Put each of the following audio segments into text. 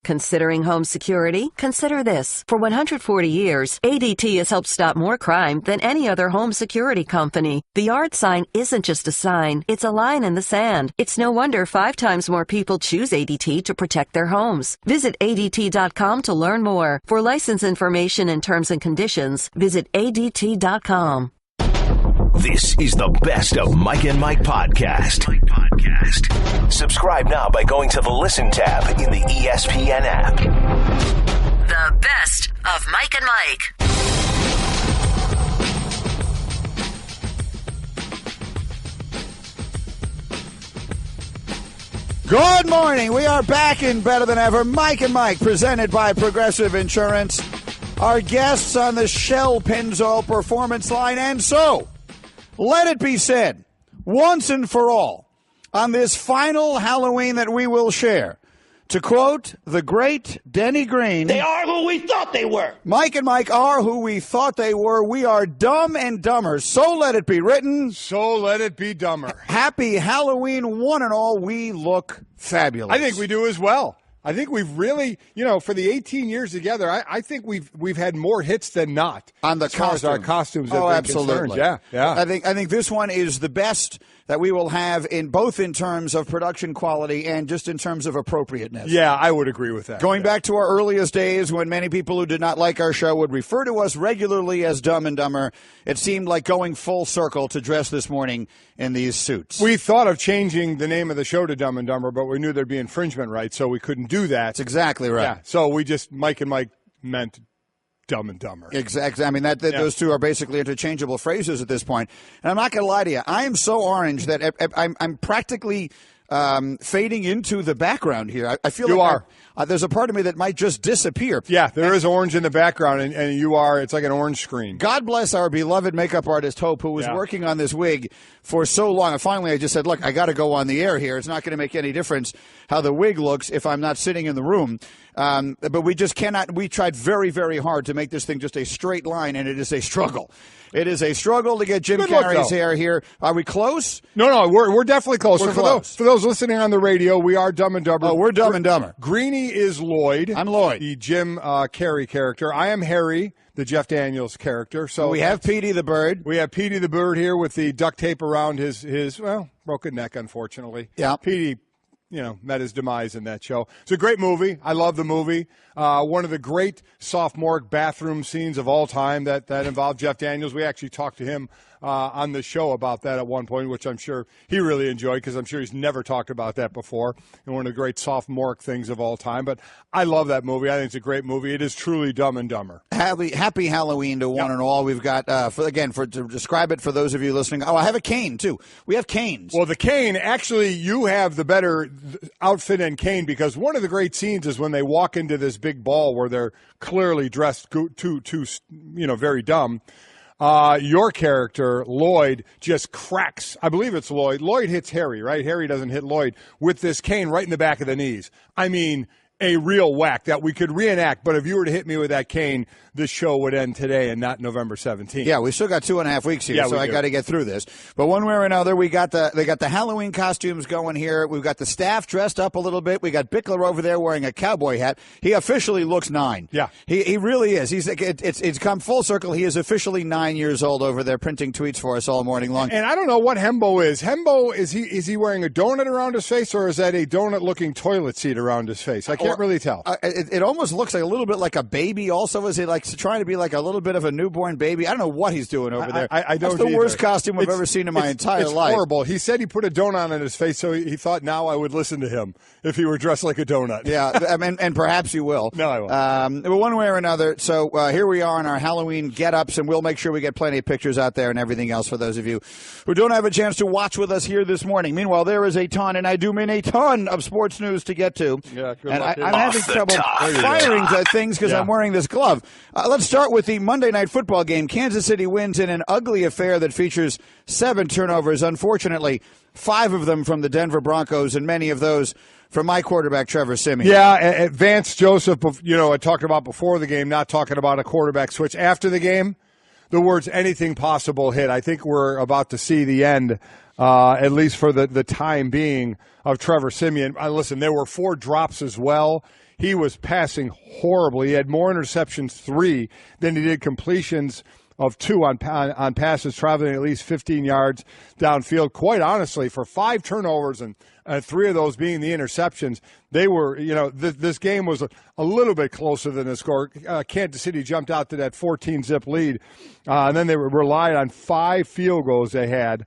Considering home security? Consider this. For 140 years, ADT has helped stop more crime than any other home security company. The yard sign isn't just a sign, it's a line in the sand. It's no wonder 5 times more people choose ADT to protect their homes. Visit ADT.com to learn more. For license information and terms and conditions, visit ADT.com. This is the Best of Mike and Mike podcast. Subscribe now by going to the Listen tab in the ESPN app. The Best of Mike and Mike. Good morning. We are back in Better Than Ever. Mike and Mike, presented by Progressive Insurance. Our guests on the Shell Pennzoil Performance Line. And so, let it be said, once and for all, on this final Halloween that we will share, to quote the great Denny Green, they are who we thought they were. Mike and Mike are who we thought they were. We are dumb and dumber. So let it be written. So let it be dumber. Happy Halloween, one and all. We look fabulous. I think we do as well. I think we've really, for the 18 years together, I think we've had more hits than not on the costumes. As our costumes have been absolutely. Concerned. Yeah. I think this one is the best that we will have in both in terms of production quality and just in terms of appropriateness. Yeah, I would agree with that. Going back to our earliest days when many people who did not like our show would refer to us regularly as Dumb and Dumber, it seemed like going full circle to dress this morning in these suits. We thought of changing the name of the show to Dumb and Dumber, but we knew there'd be infringement rights, so we couldn't do that. That's exactly right. Yeah, so we just, Mike and Mike meant Dumb and Dumber. Exactly. I mean, those two are basically interchangeable phrases at this point. And I'm not going to lie to you. I am so orange that I'm practically fading into the background here. I feel you like are. There's a part of me that might just disappear. Yeah, there is orange in the background, and you are. It's like an orange screen. God bless our beloved makeup artist, Hope, who was working on this wig for so long. And finally, I just said, look, I got to go on the air here. It's not going to make any difference how the wig looks if I'm not sitting in the room. But we just cannot. We tried very, very hard to make this thing just a straight line, and it is a struggle. It is a struggle to get Jim Carrey's hair here. Are we close? No, we're definitely close. We're close. For those listening on the radio, we are Dumb and Dumber. Oh, we're Dumb and Dumber. Greeny is Lloyd. I'm Lloyd. The Jim Carrey character. I am Harry, the Jeff Daniels character. So we have Petey the Bird. We have Petey the Bird here with the duct tape around his broken neck, unfortunately. Yeah. Petey, met his demise in that show. It's a great movie. I love the movie. One of the great sophomore bathroom scenes of all time that involved Jeff Daniels. We actually talked to him on the show about that at one point, which I'm sure he really enjoyed because I'm sure he's never talked about that before. And one of the great sophomore things of all time. But I love that movie. I think it's a great movie. It is truly Dumb and Dumber. Happy Halloween to one and all. We've got, to describe it for those of you listening. Oh, I have a cane, too. We have canes. Well, the cane, actually, you have the better outfit and cane because one of the great scenes is when they walk into this big ball where they're clearly dressed too very dumb. Your character, Lloyd, just cracks. I believe it's Lloyd. Lloyd hits Harry, right? Harry doesn't hit Lloyd with this cane right in the back of the knees. I mean, a real whack that we could reenact. But if you were to hit me with that cane, this show would end today and not November 17th. Yeah, we still got 2.5 weeks here, so I got to get through this. But one way or another, they got the Halloween costumes going here. We've got the staff dressed up a little bit. We got Bickler over there wearing a cowboy hat. He officially looks 9. Yeah, he really is. It's come full circle. He is officially 9 years old over there, printing tweets for us all morning long. And I don't know what Hembo is. Hembo, is he wearing a donut around his face, or is that a donut-looking toilet seat around his face? I can't really tell. It almost looks like a little bit like a baby. Also, is he like trying to be like a little bit of a newborn baby? I don't know what he's doing over there. I don't. That's the worst costume I've ever seen in my entire life. It's horrible. He said he put a donut on his face, so he thought now I would listen to him if he were dressed like a donut. Yeah, and perhaps you will. No, I won't. But one way or another, so here we are in our Halloween get-ups, and we'll make sure we get plenty of pictures out there and everything else for those of you who don't have a chance to watch with us here this morning. Meanwhile, there is a ton, and I do mean a ton, of sports news to get to. Yeah, and I'm having trouble firing things because I'm wearing this glove. Let's start with the Monday Night Football game. Kansas City wins in an ugly affair that features 7 turnovers. Unfortunately, 5 of them from the Denver Broncos, and many of those from my quarterback, Trevor Siemian. Yeah, Vance Joseph, I talked about before the game, not talking about a quarterback switch. After the game, the words anything possible hit. I think we're about to see the end, at least for the time being, of Trevor Siemian. Listen, there were 4 drops as well. he was passing horribly. He had more interceptions, 3, than he did completions of 2 on passes traveling at least 15 yards downfield. Quite honestly, for 5 turnovers and 3 of those being the interceptions, they were, this game was a little bit closer than the score. Kansas City jumped out to that 14-zip lead, and then they relied on 5 field goals they had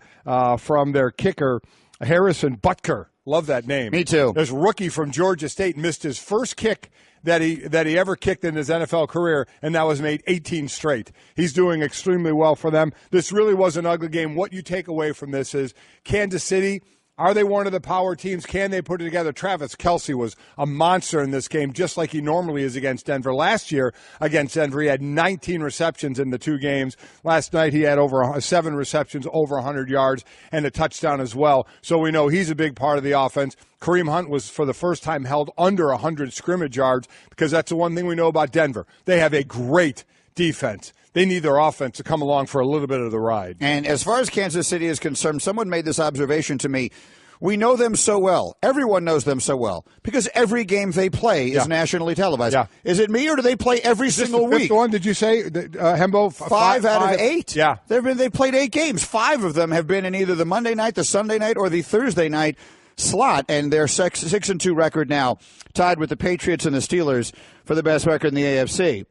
from their kicker, Harrison Butker. Love that name. Me too. This rookie from Georgia State missed his first kick that he ever kicked in his NFL career, and that was made 18 straight. He's doing extremely well for them. This really was an ugly game. What you take away from this is Kansas City, are they one of the power teams? Can they put it together? Travis Kelce was a monster in this game, just like he normally is against Denver. Last year against Denver, he had 19 receptions in the 2 games. Last night he had over 7 receptions, over 100 yards, and a touchdown as well. So we know he's a big part of the offense. Kareem Hunt was, for the first time, held under 100 scrimmage yards, because that's the one thing we know about Denver. They have a great defense. They need their offense to come along for a little bit of the ride. And as far as Kansas City is concerned, someone made this observation to me. We know them so well. Everyone knows them so well because every game they play is nationally televised. Yeah. Is it me, or do they play every single week? Fifth one, did you say, Hembo? 5 out of 8. Yeah. They played 8 games. 5 of them have been in either the Monday night, the Sunday night, or the Thursday night slot, and they're 6-2 record now, tied with the Patriots and the Steelers for the best record in the AFC.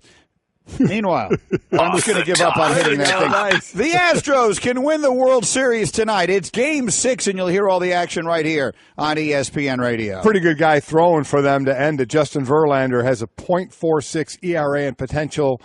Meanwhile, I'm just going to give up on hitting that thing. Nice. The Astros can win the World Series tonight. It's Game 6, and you'll hear all the action right here on ESPN Radio. Pretty good guy throwing for them to end it. Justin Verlander has a .46 ERA and potential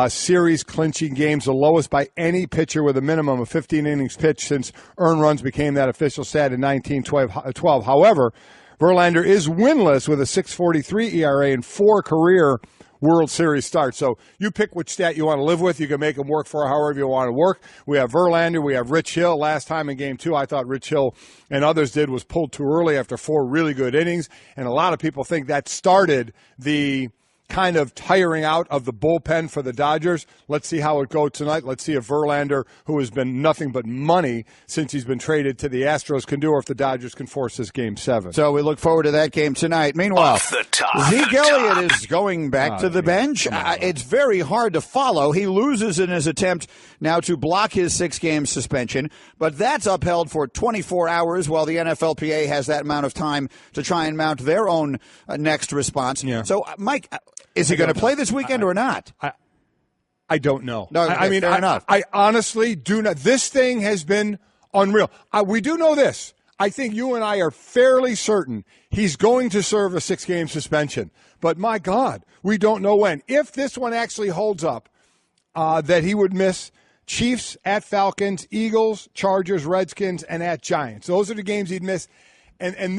series-clinching games, the lowest by any pitcher with a minimum of 15 innings pitched since earned runs became that official stat in 1912. However, Verlander is winless with a .643 ERA and 4 career World Series starts. So you pick which stat you want to live with. You can make them work for however you want to work. We have Verlander. We have Rich Hill. Last time in Game 2, I thought Rich Hill and others did was pulled too early after 4 really good innings. And a lot of people think that started the kind of tiring out of the bullpen for the Dodgers. Let's see how it goes tonight. Let's see if Verlander, who has been nothing but money since he's been traded to the Astros, can do, or if the Dodgers can force this Game 7. So we look forward to that game tonight. Meanwhile, Zeke Elliott is going back to the bench. It's very hard to follow. He loses in his attempt now to block his 6-game suspension, but that's upheld for 24 hours while the NFLPA has that amount of time to try and mount their own next response. Yeah. So, Mike, is he going to play this weekend or not? I don't know. No, I mean, fair enough. I honestly do not. This thing has been unreal. We do know this. I think you and I are fairly certain he's going to serve a 6-game suspension. But, my God, we don't know when. If this one actually holds up, that he would miss Chiefs at Falcons, Eagles, Chargers, Redskins, and at Giants. Those are the games he'd miss. And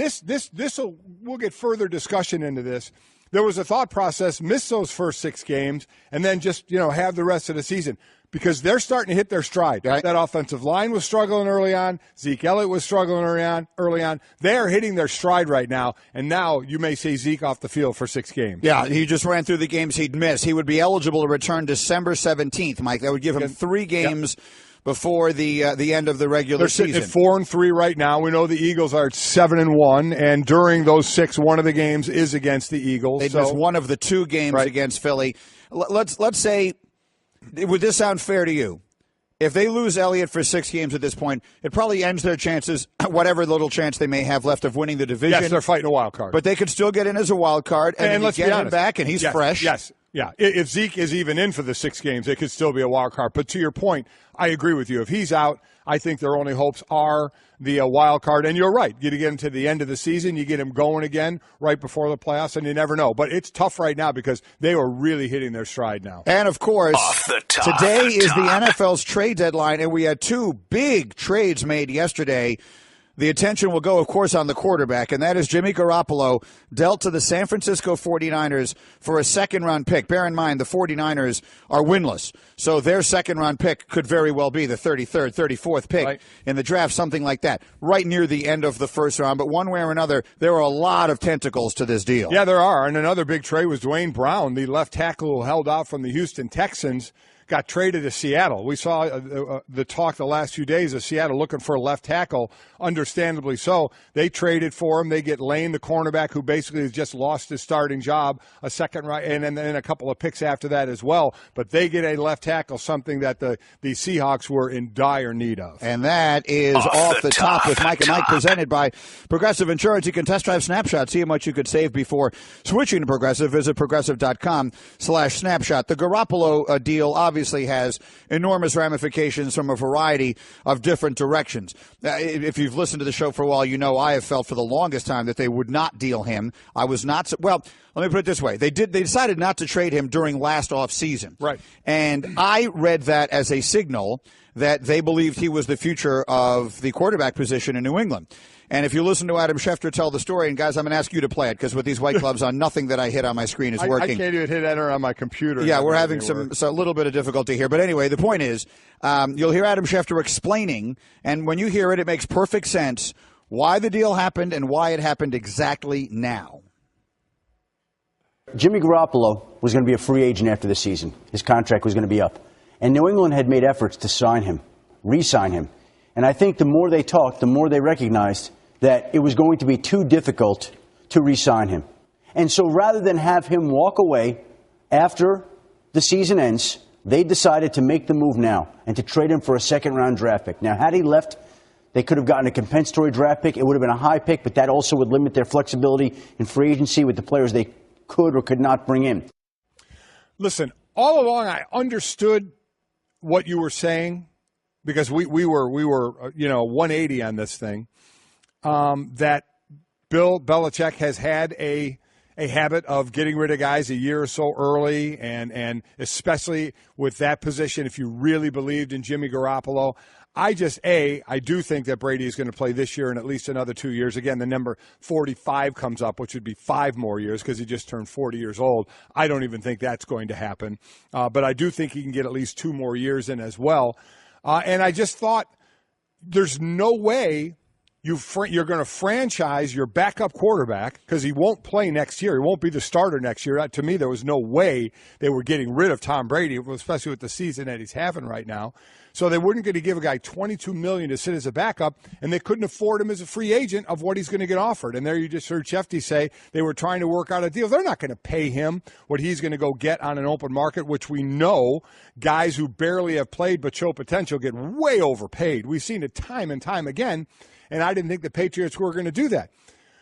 we'll get further discussion into this. There was a thought process, miss those first 6 games, and then just, have the rest of the season. Because they're starting to hit their stride. Right. That offensive line was struggling early on. Zeke Elliott was struggling early on. They are hitting their stride right now, and now you may see Zeke off the field for 6 games. Yeah, he just ran through the games he'd missed. He would be eligible to return December 17th, Mike. That would give him 3 games before the end of the regular season. They're sitting at 4-3 right now. We know the Eagles are at 7-1, and during those 6, one of the games is against the Eagles. They missed one of the 2 games against Philly. Let's say, would this sound fair to you? If they lose Elliott for 6 games at this point, it probably ends their chances, whatever little chance they may have left of winning the division. Yes, they're fighting a wild card. But they could still get in as a wild card, and let's get him back, and he's fresh. Yes. Yeah, if Zeke is even in for the 6 games, it could still be a wild card. But to your point, I agree with you. If he's out, I think their only hopes are the wild card. And you're right. You get him to the end of the season, you get him going again right before the playoffs, and you never know. But it's tough right now because they are really hitting their stride now. And, of course, today is the NFL's trade deadline, and we had 2 big trades made yesterday. The attention will go, of course, on the quarterback, and that is Jimmy Garoppolo, dealt to the San Francisco 49ers for a second-round pick. Bear in mind, the 49ers are winless, so their second-round pick could very well be the 33rd, 34th pick in the draft, something like that, right near the end of the first round. But one way or another, there are a lot of tentacles to this deal. Yeah, there are, and another big trade was Dwayne Brown, the left tackle who held out from the Houston Texans, got traded to Seattle. We saw the talk the last few days of Seattle looking for a left tackle, understandably so. They traded for him. They get Lane, the cornerback, who basically has just lost his starting job, a second right, and then a couple of picks after that as well. But they get a left tackle, something that the Seahawks were in dire need of. And that is Off the Top with Mike and Mike, presented by Progressive Insurance. You can test drive Snapshot, see how much you could save before switching to Progressive. Visit Progressive.com/snapshot. The Garoppolo deal obviously has enormous ramifications from a variety of different directions. If you've listened to the show for a while, you know I have felt for the longest time that they would not deal him. I was not well. Let me put it this way: they decided not to trade him during last offseason. Right, and I read that as a signal that they believed he was the future of the quarterback position in New England. And if you listen to Adam Schefter tell the story, and guys, I'm going to ask you to play it, because with these white gloves on, nothing that I hit on my screen is working. I can't even hit enter on my computer. Yeah, we're having a little bit of difficulty here. But anyway, the point is, you'll hear Adam Schefter explaining, and when you hear it, it makes perfect sense why the deal happened and why it happened exactly now. Jimmy Garoppolo was going to be a free agent after the season. His contract was going to be up. And New England had made efforts to sign him, re-sign him. And I think the more they talked, the more they recognized that it was going to be too difficult to re-sign him. And so rather than have him walk away after the season ends, they decided to make the move now and to trade him for a second-round draft pick. Now, had he left, they could have gotten a compensatory draft pick. It would have been a high pick, but that also would limit their flexibility in free agency with the players they could or could not bring in. Listen, all along I understood what you were saying, because we were 180 on this thing, that Bill Belichick has had a habit of getting rid of guys a year or so early, and especially with that position, if you really believed in Jimmy Garoppolo. I do think that Brady is going to play this year and at least another 2 years. Again, the number 45 comes up, which would be 5 more years because he just turned 40 years old. I don't even think that's going to happen. But I do think he can get at least 2 more years in as well. And I just thought there's no way you're going to franchise your backup quarterback, because he won't play next year. He won't be the starter next year. To me, there was no way they were getting rid of Tom Brady, especially with the season that he's having right now. So they weren't going to give a guy $22 million to sit as a backup, and they couldn't afford him as a free agent of what he's going to get offered. And there you just heard Shefty say they were trying to work out a deal. They're not going to pay him what he's going to go get on an open market, which we know guys who barely have played but show potential get way overpaid. We've seen it time and time again, and I didn't think the Patriots were going to do that.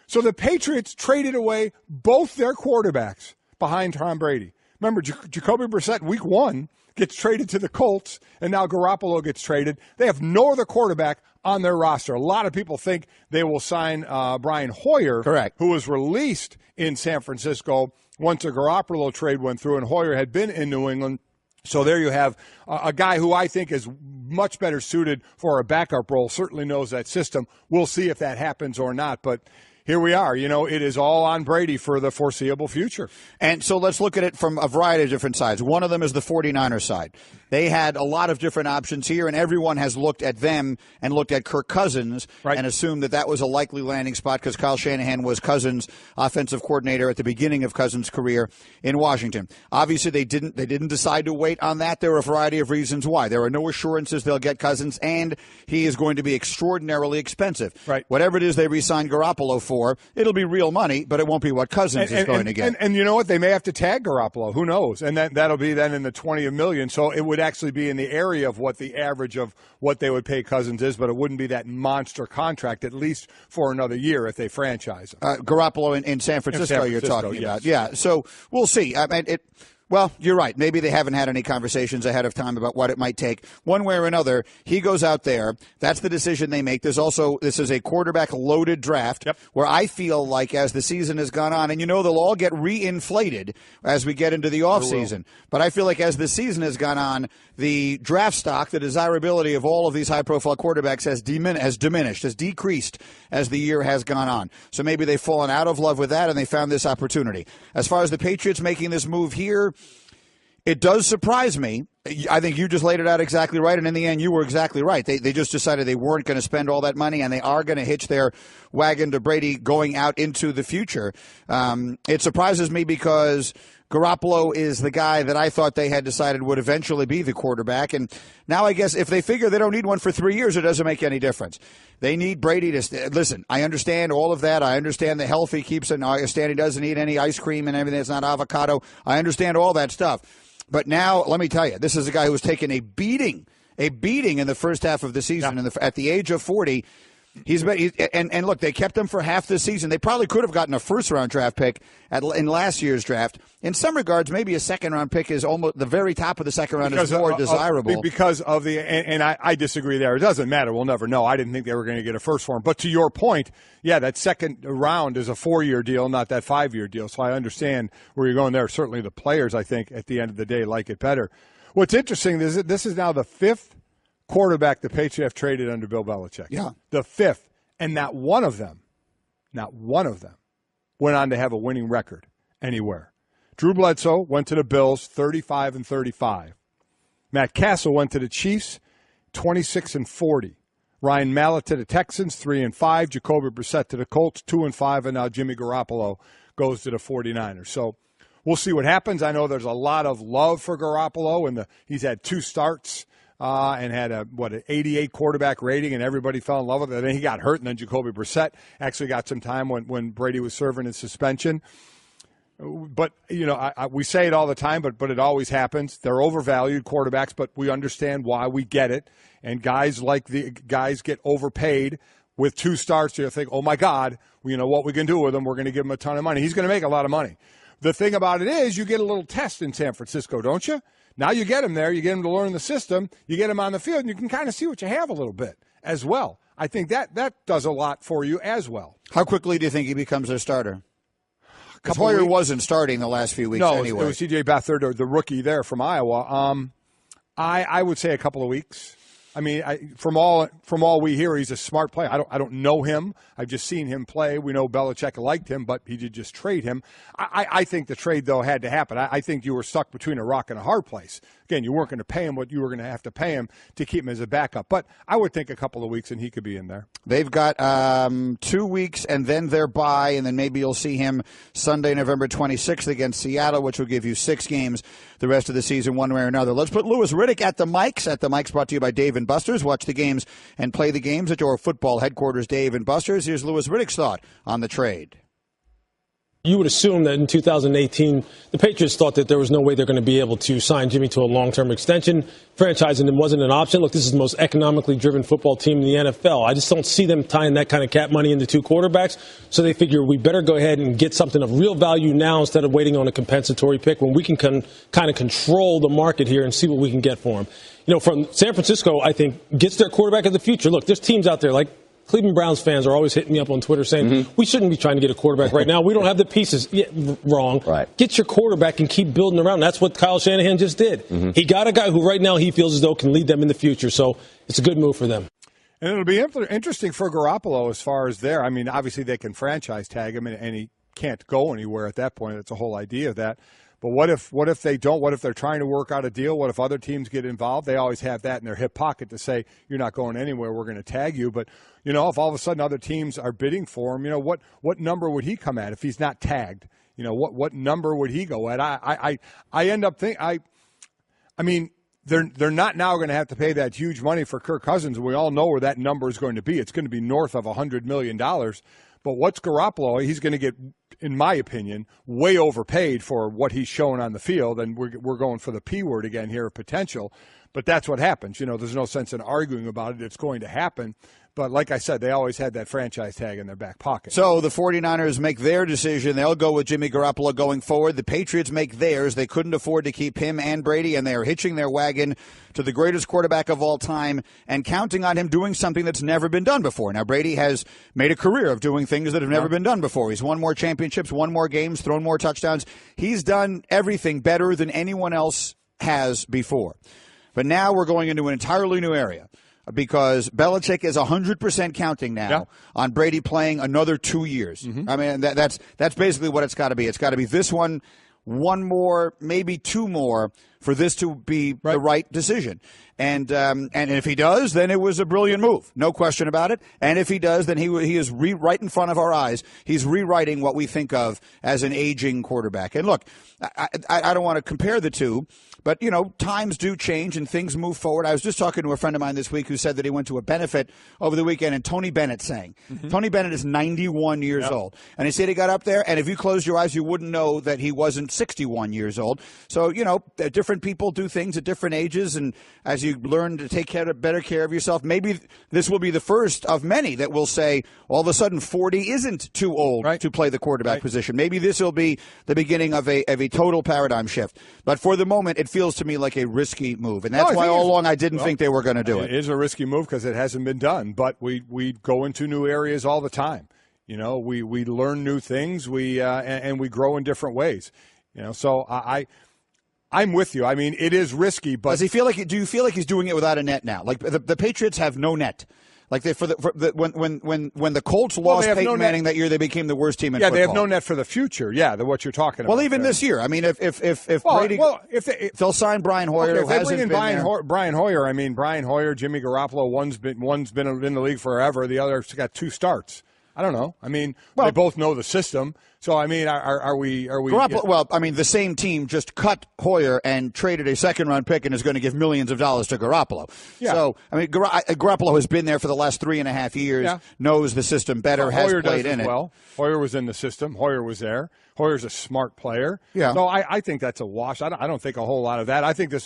So the Patriots traded away both their quarterbacks behind Tom Brady. Remember, Jacoby Brissett, week 1, gets traded to the Colts, and now Garoppolo gets traded. They have no other quarterback on their roster. A lot of people think they will sign Brian Hoyer, correct, who was released in San Francisco once the Garoppolo trade went through, and Hoyer had been in New England. So there you have a guy who I think is much better suited for a backup role, certainly knows that system. We'll see if that happens or not, but here we are. It is all on Brady for the foreseeable future. And so let's look at it from a variety of different sides. One of them is the 49ers side. They had a lot of different options here, and everyone has looked at them and looked at Kirk Cousins, right, and assumed that was a likely landing spot because Kyle Shanahan was Cousins' offensive coordinator at the beginning of Cousins' career in Washington. Obviously, they didn't decide to wait on that. There are a variety of reasons why. There are no assurances they'll get Cousins, and he is going to be extraordinarily expensive. Right. Whatever it is they re-signed Garoppolo for, it'll be real money, but it won't be what Cousins is going to get. And you know what? They may have to tag Garoppolo. Who knows? And that'll be then in the $20 million. So it would actually be in the area of what the average of what they would pay Cousins is, but it wouldn't be that monster contract, at least for another year if they franchise him. Garoppolo in San Francisco, you're talking about. Yeah, so we'll see. I mean, well, you're right. Maybe they haven't had any conversations ahead of time about what it might take. One way or another, he goes out there. That's the decision they make. This is a quarterback-loaded draft, yep, where I feel like as the season has gone on, and they'll all get reinflated as we get into the offseason. But I feel like as the season has gone on, the draft stock, the desirability of all of these high-profile quarterbacks has diminished, has decreased as the year has gone on. So maybe they've fallen out of love with that, and they found this opportunity. As far as the Patriots making this move here, it does surprise me. I think you just laid it out exactly right, and in the end, you were exactly right. They just decided they weren't going to spend all that money, and they are going to hitch their wagon to Brady going out into the future. It surprises me because Garoppolo is the guy that I thought they had decided would eventually be the quarterback. And now I guess if they figure they don't need one for 3 years, it doesn't make any difference. They need Brady to listen, I understand all of that. I understand the health he keeps, and I understand he doesn't eat any ice cream and everything that's not avocado. I understand all that stuff. But now, let me tell you, this is a guy who was taking a beating in the first half of the season at the age of 40. And look, they kept him for half the season. They probably could have gotten a first-round draft pick in last year's draft. In some regards, maybe a second-round pick is almost the very top of the second round is more desirable. Because of and I disagree there. It doesn't matter. We'll never know. I didn't think they were going to get a first for him. But to your point, yeah, that second round is a 4-year deal, not that 5-year deal. So I understand where you're going there. Certainly the players, I think, at the end of the day, like it better. What's interesting is that this is now the 5th quarterback the Patriots have traded under Bill Belichick. Yeah. The 5th. And not one of them went on to have a winning record anywhere. Drew Bledsoe went to the Bills, 35-35. Matt Castle went to the Chiefs, 26-40. Ryan Mallett to the Texans, 3-5. Jacoby Brissett to the Colts, 2-5. And now Jimmy Garoppolo goes to the 49ers. So we'll see what happens. I know there's a lot of love for Garoppolo, and he's had 2 starts. And had an 88 quarterback rating, and everybody fell in love with it. And then he got hurt, and then Jacoby Brissett actually got some time when Brady was serving his suspension. But, we say it all the time, but it always happens. They're overvalued quarterbacks, but we understand why. We get it. And guys get overpaid with 2 starts. You think, oh, my God, what we can do with him, we're going to give him a ton of money. He's going to make a lot of money. The thing about it is you get a little test in San Francisco, don't you? Now you get him there, you get him to learn the system, you get him on the field, and you can kind of see what you have a little bit as well. I think that does a lot for you as well. How quickly do you think he becomes a starter? Hoyer wasn't starting the last few weeks anyway. It was C.J. Beathard, the rookie there from Iowa. I would say a couple of weeks. I mean, from all we hear, he's a smart player. I don't know him. I've just seen him play. We know Belichick liked him, but he did just trade him. I think the trade, though, had to happen. I think you were stuck between a rock and a hard place. Again, you weren't going to pay him what you were going to have to pay him to keep him as a backup. But I would think a couple of weeks, and he could be in there. They've got 2 weeks, and then they're bye, and then maybe you'll see him Sunday, November 26th against Seattle, which will give you 6 games the rest of the season one way or another. Let's put Louis Riddick at the mics. At the mics brought to you by Dave & Buster's. Watch the games and play the games at your football headquarters, Dave & Buster's. Here's Louis Riddick's thought on the trade. You would assume that in 2018, the Patriots thought that there was no way they're going to be able to sign Jimmy to a long-term extension. Franchising him wasn't an option. Look, this is the most economically driven football team in the NFL. I just don't see them tying that kind of cap money into 2 quarterbacks. So they figure we better go ahead and get something of real value now instead of waiting on a compensatory pick when we can kind of control the market here and see what we can get for him. From San Francisco, I think, gets their quarterback of the future. Look, there's teams out there like Cleveland Browns fans are always hitting me up on Twitter saying, we shouldn't be trying to get a quarterback right now. We don't have the pieces. Yeah, wrong. Right. Get your quarterback and keep building around. That's what Kyle Shanahan just did. He got a guy who right now he feels as though can lead them in the future. So it's a good move for them. And it'll be interesting for Garoppolo as far as there. I mean, obviously they can franchise tag him, and he can't go anywhere at that point. That's the whole idea of that. But what if they don't? What if they're trying to work out a deal? What if other teams get involved? They always have that in their hip pocket to say, you're not going anywhere, we're going to tag you. But, if all of a sudden other teams are bidding for him, what number would he come at if he's not tagged? What number would he go at? I end up thinking, I mean, they're not now going to have to pay that huge money for Kirk Cousins. We all know where that number is going to be. It's going to be north of $100 million. But what's Garoppolo? He's going to get, in my opinion, way overpaid for what he's shown on the field, and we're going for the P word again here, potential. But that's what happens. There's no sense in arguing about it. It's going to happen. But like I said, they always had that franchise tag in their back pocket. So the 49ers make their decision. They'll go with Jimmy Garoppolo going forward. The Patriots make theirs. They couldn't afford to keep him and Brady, and they are hitching their wagon to the greatest quarterback of all time and counting on him doing something that's never been done before. Now, Brady has made a career of doing things that have never been done before. He's won more championships, won more games, thrown more touchdowns. He's done everything better than anyone else has before. But now we're going into an entirely new area, because Belichick is 100% counting now on Brady playing another 2 years. I mean, that's basically what it's got to be. It's got to be this one more, maybe 2 more for this to be the right decision. And if he does, then it was a brilliant move. No question about it. And if he does, then he is right in front of our eyes. He's rewriting what we think of as an aging quarterback. And look, I don't want to compare the two, but, times do change and things move forward. I was just talking to a friend of mine this week who said that he went to a benefit over the weekend, and Tony Bennett sang. Mm-hmm. Tony Bennett is 91 years old. And he said he got up there, and if you closed your eyes, you wouldn't know that he wasn't 61 years old. So, different people do things at different ages, and as you learn to take better care of yourself, maybe this will be the first of many that will say, all of a sudden, 40 isn't too old to play the quarterback position. Maybe this will be the beginning of a total paradigm shift. But for the moment, it feels to me like a risky move. And that's why all along I didn't think they were going to do it. It is a risky move because it hasn't been done. But we go into new areas all the time. We learn new things. And we grow in different ways. So I'm with you. I mean, it is risky, but do you feel like he's doing it without a net now? Like the Patriots have no net. Like when the Colts lost Peyton Manning that year, they became the worst team in football. They have no net for the future. Yeah, what you're talking about. Well, even this year, I mean, if Brady, if they'll sign Brian Hoyer, if they bring in Brian Hoyer, I mean, Brian Hoyer, Jimmy Garoppolo, one's been in the league forever, the other's got 2 starts. I don't know. I mean, they both know the system. So, I mean, are we? Garoppolo, well, I mean, the same team just cut Hoyer and traded a second-round pick and is going to give millions of dollars to Garoppolo. Yeah. So, I mean, Garoppolo has been there for the last 3.5 years, knows the system better, has played in it. Well, Hoyer was in the system. Hoyer was there. Hoyer's a smart player. Yeah. So I think that's a wash. I don't think a whole lot of that. I think this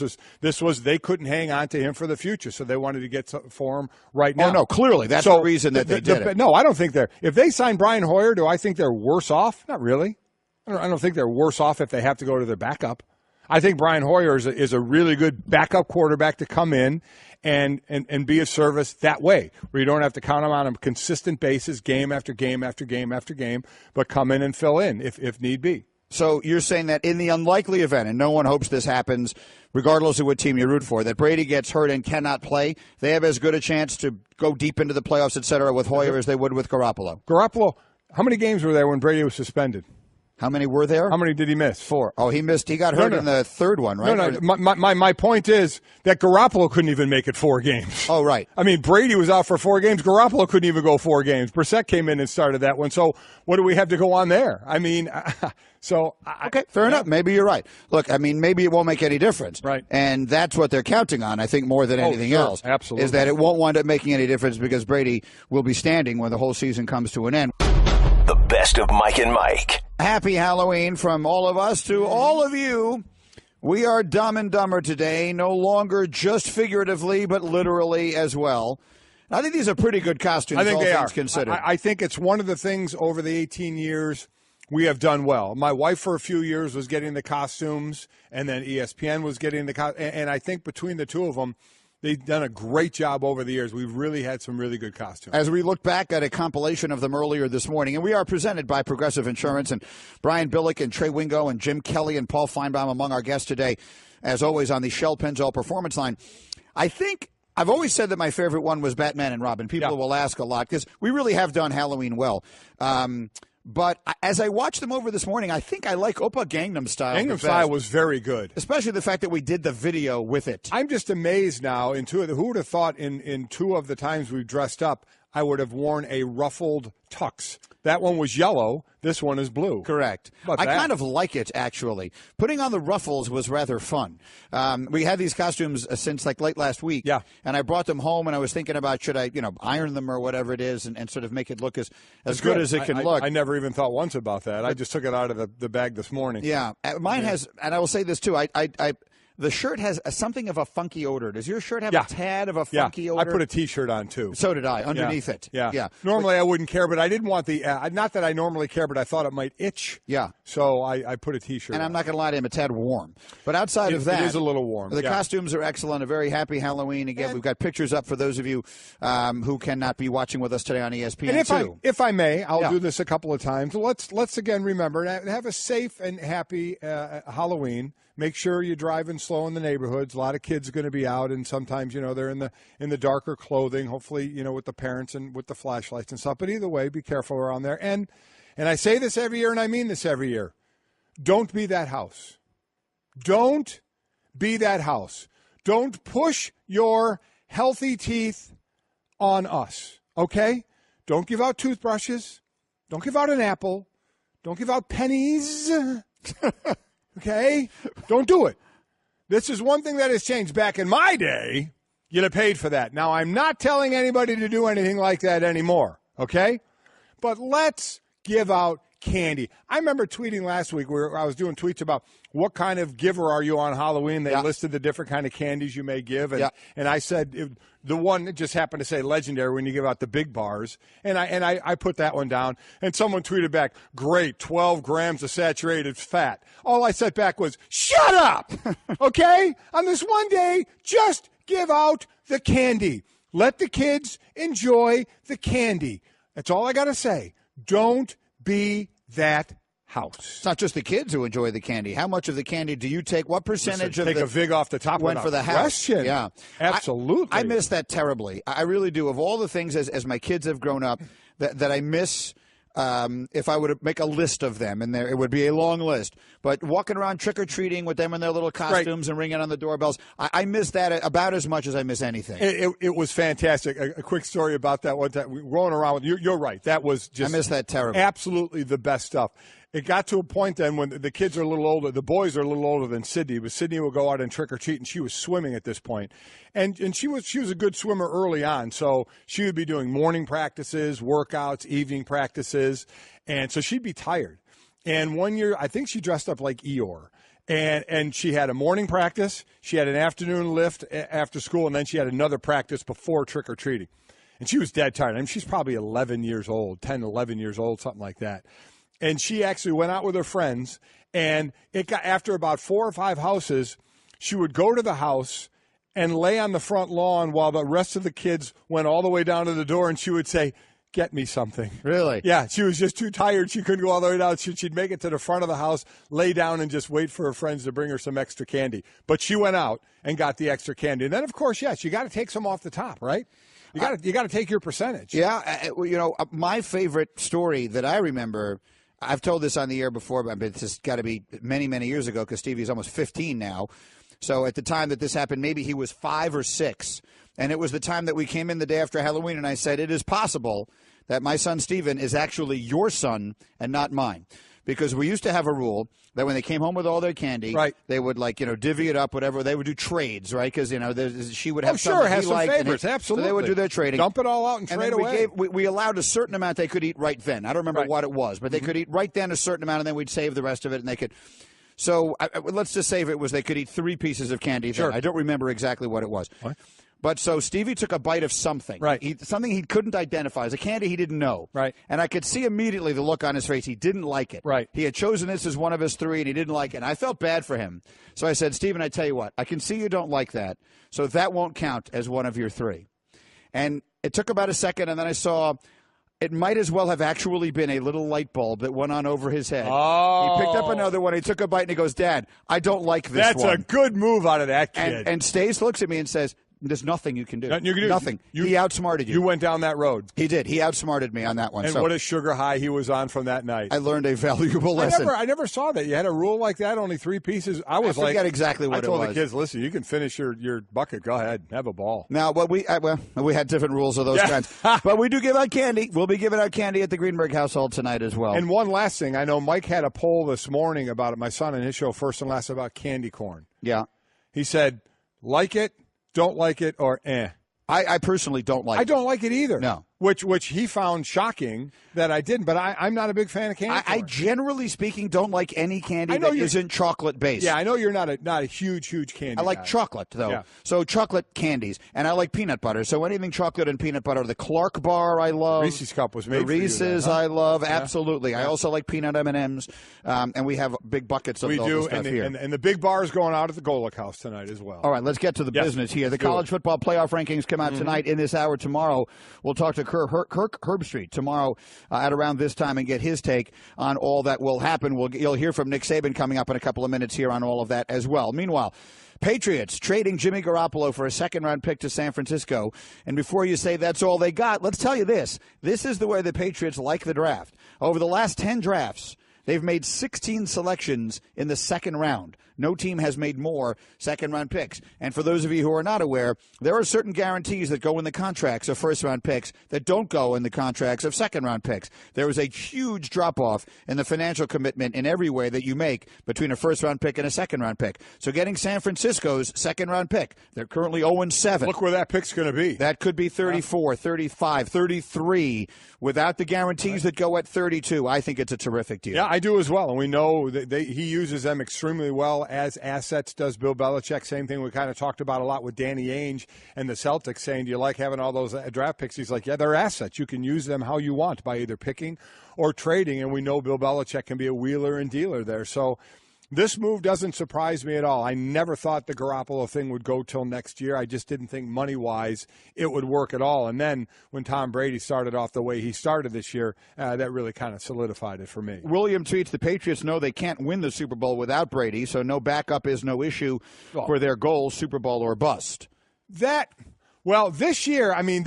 was they couldn't hang on to him for the future, so they wanted to get for him right now. Oh, no, clearly. That's the reason that they did it. No, I don't think they're – if they sign Brian Hoyer, do I think they're worse off? Not really. I don't think they're worse off if they have to go to their backup. I think Brian Hoyer is a really good backup quarterback to come in and be of service that way, where you don't have to count him on a consistent basis, game after game after game after game, but come in and fill in if need be. So you're saying that in the unlikely event, and no one hopes this happens, regardless of what team you root for, that Brady gets hurt and cannot play, they have as good a chance to go deep into the playoffs, et cetera, with Hoyer as they would with Garoppolo. Garoppolo, how many games were there when Brady was suspended? How many were there? How many did he miss? 4. Oh, he missed. He got hurt in the third one, right? No. My point is that Garoppolo couldn't even make it 4 games. Oh, right. I mean, Brady was out for 4 games. Garoppolo couldn't even go 4 games. Brissett came in and started that one. So what do we have to go on there? I mean, okay, fair enough. Maybe you're right. Look, I mean, maybe it won't make any difference. Right. And that's what they're counting on, I think, more than anything else. Absolutely. Is that it won't wind up making any difference because Brady will be standing when the whole season comes to an end. The best of Mike and Mike. Happy Halloween from all of us to all of you. We are Dumb and Dumber today, no longer just figuratively, but literally as well. I think these are pretty good costumes, I think all they things are. Considered. I think it's one of the things over the 18 years we have done well. My wife for a few years was getting the costumes, and then ESPN was getting the costumes. And I think between the two of them, they've done a great job over the years. We've really had some really good costumes. As we look back at a compilation of them earlier this morning, and we are presented by Progressive Insurance, and Brian Billick and Trey Wingo and Jim Kelly and Paul Finebaum among our guests today, as always, on the Shell Pennzoil Performance Line. I think I've always said that my favorite one was Batman and Robin. People will ask a lot because we really have done Halloween well. But as I watched them over this morning, I think I like Oppa Gangnam Style. Gangnam Style was very good. Especially the fact that we did the video with it. I'm just amazed now. Who would have thought in 2 of the times we've dressed up, I would have worn a ruffled tux. That one was yellow. This one is blue. Correct. I kind of like it, actually. Putting on the ruffles was rather fun. We had these costumes since like late last week. Yeah. And I brought them home, and I was thinking about should I, iron them or whatever it is and sort of make it look as good as it can look. I never even thought once about that. I just took it out of the bag this morning. Yeah. Mine has, and I will say this too, the shirt has something of a funky odor. Does your shirt have a tad of a funky odor? I put a T-shirt on, too. So did I, underneath it. Yeah. Normally I wouldn't care, but I didn't want the not that I normally care, but I thought it might itch. Yeah. So I put a T-shirt on. And I'm not going to lie to him, a tad warm. But outside of that. It is a little warm. The costumes are excellent. A very happy Halloween. Again, we've got pictures up for those of you who cannot be watching with us today on ESPN. And if I may, I'll do this a couple of times. Let's again remember, have a safe and happy Halloween. Make sure you're driving slow in the neighborhoods. A lot of kids are going to be out, and sometimes, they're in the darker clothing, hopefully, with the parents and with the flashlights and stuff. But either way, be careful around there. And I say this every year, and I mean this every year. Don't be that house. Don't be that house. Don't push your healthy teeth on us, okay? Don't give out toothbrushes. Don't give out an apple. Don't give out pennies. Okay? Don't do it. This is one thing that has changed. Back in my day, you'd have paid for that. Now, I'm not telling anybody to do anything like that anymore, okay? But let's give out candy. I remember tweeting last week where I was doing tweets about what kind of giver are you on Halloween. They listed the different kind of candies you may give. And I said the one that just happened to say legendary when you give out the big bars. And I put that one down. And someone tweeted back, great, 12 grams of saturated fat. All I said back was, shut up! Okay? On this one day, just give out the candy. Let the kids enjoy the candy. That's all I got to say. Don't be that house. It's not just the kids who enjoy the candy. How much of the candy do you take? What percentage of take a vig off the top went for the house? Yeah, absolutely. I miss that terribly. I really do. Of all the things as my kids have grown up that I miss. If I would make a list of them, and it would be a long list, but walking around trick-or-treating with them in their little costumes and ringing on the doorbells, I miss that about as much as I miss anything. It was fantastic. A quick story about that one time. We were rolling around with you're right. That was just I miss that terribly. Absolutely the best stuff. It got to a point then when the kids are a little older, the boys are a little older than Sydney, but Sydney would go out and trick-or-treat, and she was swimming at this point. And she was a good swimmer early on, so she would be doing morning practices, workouts, evening practices, and so she'd be tired. And one year, I think she dressed up like Eeyore. And she had a morning practice, she had an afternoon lift after school, and then she had another practice before trick-or-treating. And she was dead tired. I mean, she's probably 11 years old, 10, 11 years old, something like that. And she actually went out with her friends, and it got after about 4 or 5 houses, she would go to the house and lay on the front lawn while the rest of the kids went all the way down to the door, and she would say, get me something. Really? Yeah, she was just too tired. She couldn't go all the way down. She'd make it to the front of the house, lay down, and just wait for her friends to bring her some extra candy. But she went out and got the extra candy. And then, of course, yes, you got to take some off the top, right? You got to take your percentage. Yeah, my favorite story that I remember, I've told this on the air before, but it's just got to be many, many years ago because Stevie's almost 15 now. So at the time that this happened, maybe he was 5 or 6. And it was the time that we came in the day after Halloween, and I said, it is possible that my son Steven is actually your son and not mine. Because we used to have a rule that when they came home with all their candy, right, they would, divvy it up, whatever. They would do trades, right? Because, she would have some favorites, absolutely. So they would do their trading. Dump it all out and trade away. We allowed a certain amount they could eat right then. I don't remember what it was, but they could eat right then a certain amount, and then we'd save the rest of it, and they could. So let's just say they could eat 3 pieces of candy then. I don't remember exactly what it was. What? But so Stevie took a bite of something. Right. Something he couldn't identify. As a candy he didn't know. Right. And I could see immediately the look on his face. He didn't like it. Right. He had chosen this as one of his 3, and he didn't like it. And I felt bad for him. So I said, Steven, I tell you what, I can see you don't like that, so that won't count as one of your 3. And it took about a second, and then I saw it might as well have actually been a little light bulb that went on over his head. Oh. He picked up another one. He took a bite, and he goes, Dad, I don't like this one. That's a good move out of that kid. And Stace looks at me and says, there's nothing you can do. Nothing you can do. Nothing. He outsmarted you. You went down that road. He did. He outsmarted me on that one. And what a sugar high he was on from that night. I learned a valuable lesson. I never saw that. You had a rule like that, only 3 pieces. I forget exactly what it was. I told the kids, listen, you can finish your bucket. Go ahead. Have a ball. Now, we had different rules of those kinds. But we do give out candy. We'll be giving out candy at the Greenberg household tonight as well. And one last thing. I know Mike had a poll this morning about it, my son in his show, First and Last, about candy corn. Yeah. He said, like it, don't like it, or eh. I personally don't like it. I don't like it either. No. Which he found shocking that I didn't, but I'm not a big fan of candy corn. I generally speaking don't like any candy that isn't chocolate based. Yeah, I know you're not a huge candy I like guy. chocolate though. Yeah. So chocolate candies, and I like peanut butter. So anything chocolate and peanut butter. The Clark bar I love. Reese's Cup was made the Reese's I love absolutely. Yeah. I also like peanut M&Ms, and we have big buckets of all this stuff here. And the big bar is going out at the Golic house tonight as well. All right, let's get to the business here. The college football playoff rankings come out tonight in this hour. Tomorrow we'll talk to Kirk Herbstreit tomorrow at around this time and get his take on all that will happen. You'll hear from Nick Saban coming up in a couple of minutes here on all of that as well. Meanwhile, Patriots trading Jimmy Garoppolo for a second-round pick to San Francisco. And before you say that's all they got, let's tell you this. This is the way the Patriots like the draft. Over the last 10 drafts, They've made 16 selections in the second round. No team has made more second-round picks. And for those of you who are not aware, there are certain guarantees that go in the contracts of first-round picks that don't go in the contracts of second-round picks. There is a huge drop-off in the financial commitment in every way that you make between a first-round pick and a second-round pick. So getting San Francisco's second-round pick, they're currently 0-7. Look where that pick's going to be. That could be 34, 35, 33, without the guarantees that go at 32. I think it's a terrific deal. Yeah, I do as well. And we know that he uses them extremely well as assets, does Bill Belichick. Same thing we kind of talked about a lot with Danny Ainge and the Celtics saying, do you like having all those draft picks? He's like, yeah, they're assets. You can use them how you want by either picking or trading. And we know Bill Belichick can be a wheeler and dealer there. So this move doesn't surprise me at all. I never thought the Garoppolo thing would go till next year. I just didn't think money-wise it would work at all. And then when Tom Brady started off the way he started this year, that really kind of solidified it for me. William tweets, the Patriots know they can't win the Super Bowl without Brady, so no backup is no issue for their goal, Super Bowl or bust. This year, I mean,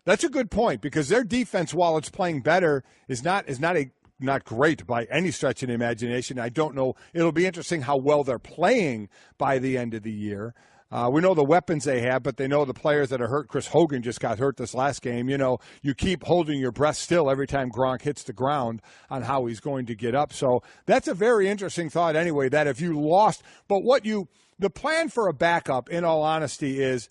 that's a good point because their defense, while it's playing better, is not great by any stretch of the imagination. I don't know. It'll be interesting how well they're playing by the end of the year. We know the weapons they have, but they know the players that are hurt. Chris Hogan just got hurt this last game. You know, you keep holding your breath still every time Gronk hits the ground on how he's going to get up. So that's a very interesting thought anyway, that if you lost, but the plan for a backup, in all honesty, is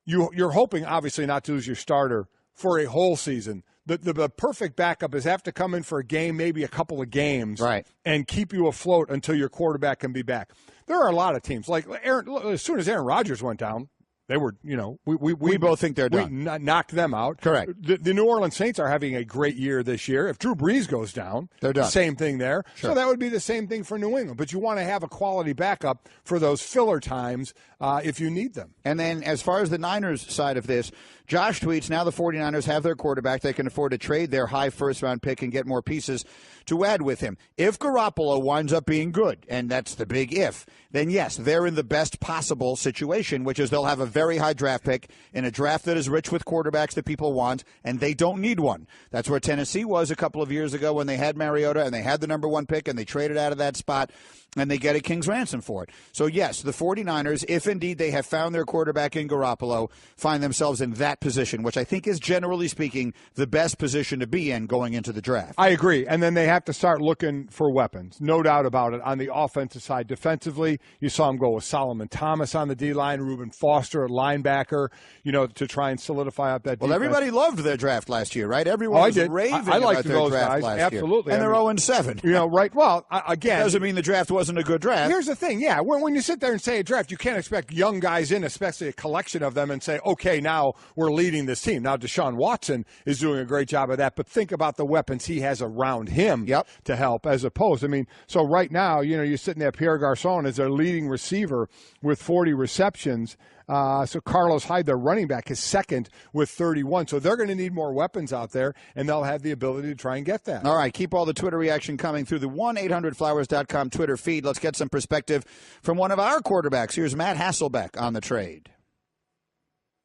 you're hoping, obviously, not to lose your starter for a whole season. The perfect backup is have to come in for a game, maybe a couple of games, right, and keep you afloat until your quarterback can be back. There are a lot of teams. Like as soon as Aaron Rodgers went down, they were, we both think they're done. We knocked them out. Correct. The New Orleans Saints are having a great year this year. If Drew Brees goes down, they're done. Same thing there. Sure. So that would be the same thing for New England. But you want to have a quality backup for those filler times if you need them. And then as far as the Niners side of this, Josh tweets, now the 49ers have their quarterback. They can afford to trade their high first-round pick and get more pieces to add with him. If Garoppolo winds up being good, and that's the big if, then yes, they're in the best possible situation, which is they'll have a very high draft pick in a draft that is rich with quarterbacks that people want, and they don't need one. That's where Tennessee was a couple of years ago when they had Mariota and they had the number one pick and they traded out of that spot and they get a king's ransom for it. So yes, the 49ers, if indeed they have found their quarterback in Garoppolo, find themselves in that position, which I think is, generally speaking, the best position to be in going into the draft. I agree. And then they have to start looking for weapons. No doubt about it. On the offensive side, defensively, you saw them go with Solomon Thomas on the D-line, Reuben Foster at linebacker, to try and solidify up that defense. Well, everybody loved their draft last year, right? Everyone was raving I liked about their those draft guys. last Absolutely. year. And they're 0-7. Right. Well, again. Doesn't mean the draft wasn't a good draft. Here's the thing, yeah. When you sit there and say a draft, you can't expect young guys in, especially a collection of them, and say, okay, now we're leading this team. Now, Deshaun Watson is doing a great job of that, but think about the weapons he has around him to help, as opposed. I mean, so right now, you're sitting there, Pierre Garçon is their leading receiver with 40 receptions. So Carlos Hyde, their running back, is second with 31. So they're going to need more weapons out there, and they'll have the ability to try and get that. All right, keep all the Twitter reaction coming through the 1-800-Flowers.com Twitter feed. Let's get some perspective from one of our quarterbacks. Here's Matt Hasselbeck on the trade.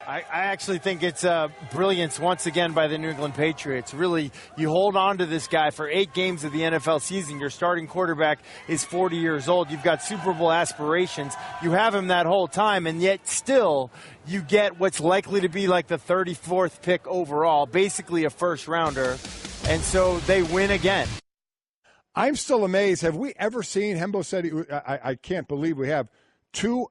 I actually think it's brilliance once again by the New England Patriots. Really, you hold on to this guy for 8 games of the NFL season. Your starting quarterback is 40 years old. You've got Super Bowl aspirations. You have him that whole time, and yet still you get what's likely to be like the 34th pick overall, basically a first-rounder, and so they win again. I'm still amazed. Have we ever seen, Hembo said, I can't believe we have 2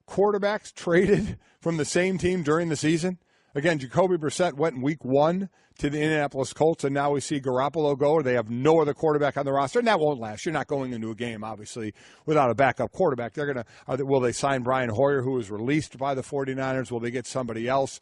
quarterbacks traded from the same team during the season. Again, Jacoby Brissett went in week 1 to the Indianapolis Colts, and now we see Garoppolo go. They have no other quarterback on the roster, and that won't last. You're not going into a game, obviously, without a backup quarterback. Will they sign Brian Hoyer, who was released by the 49ers? Will they get somebody else?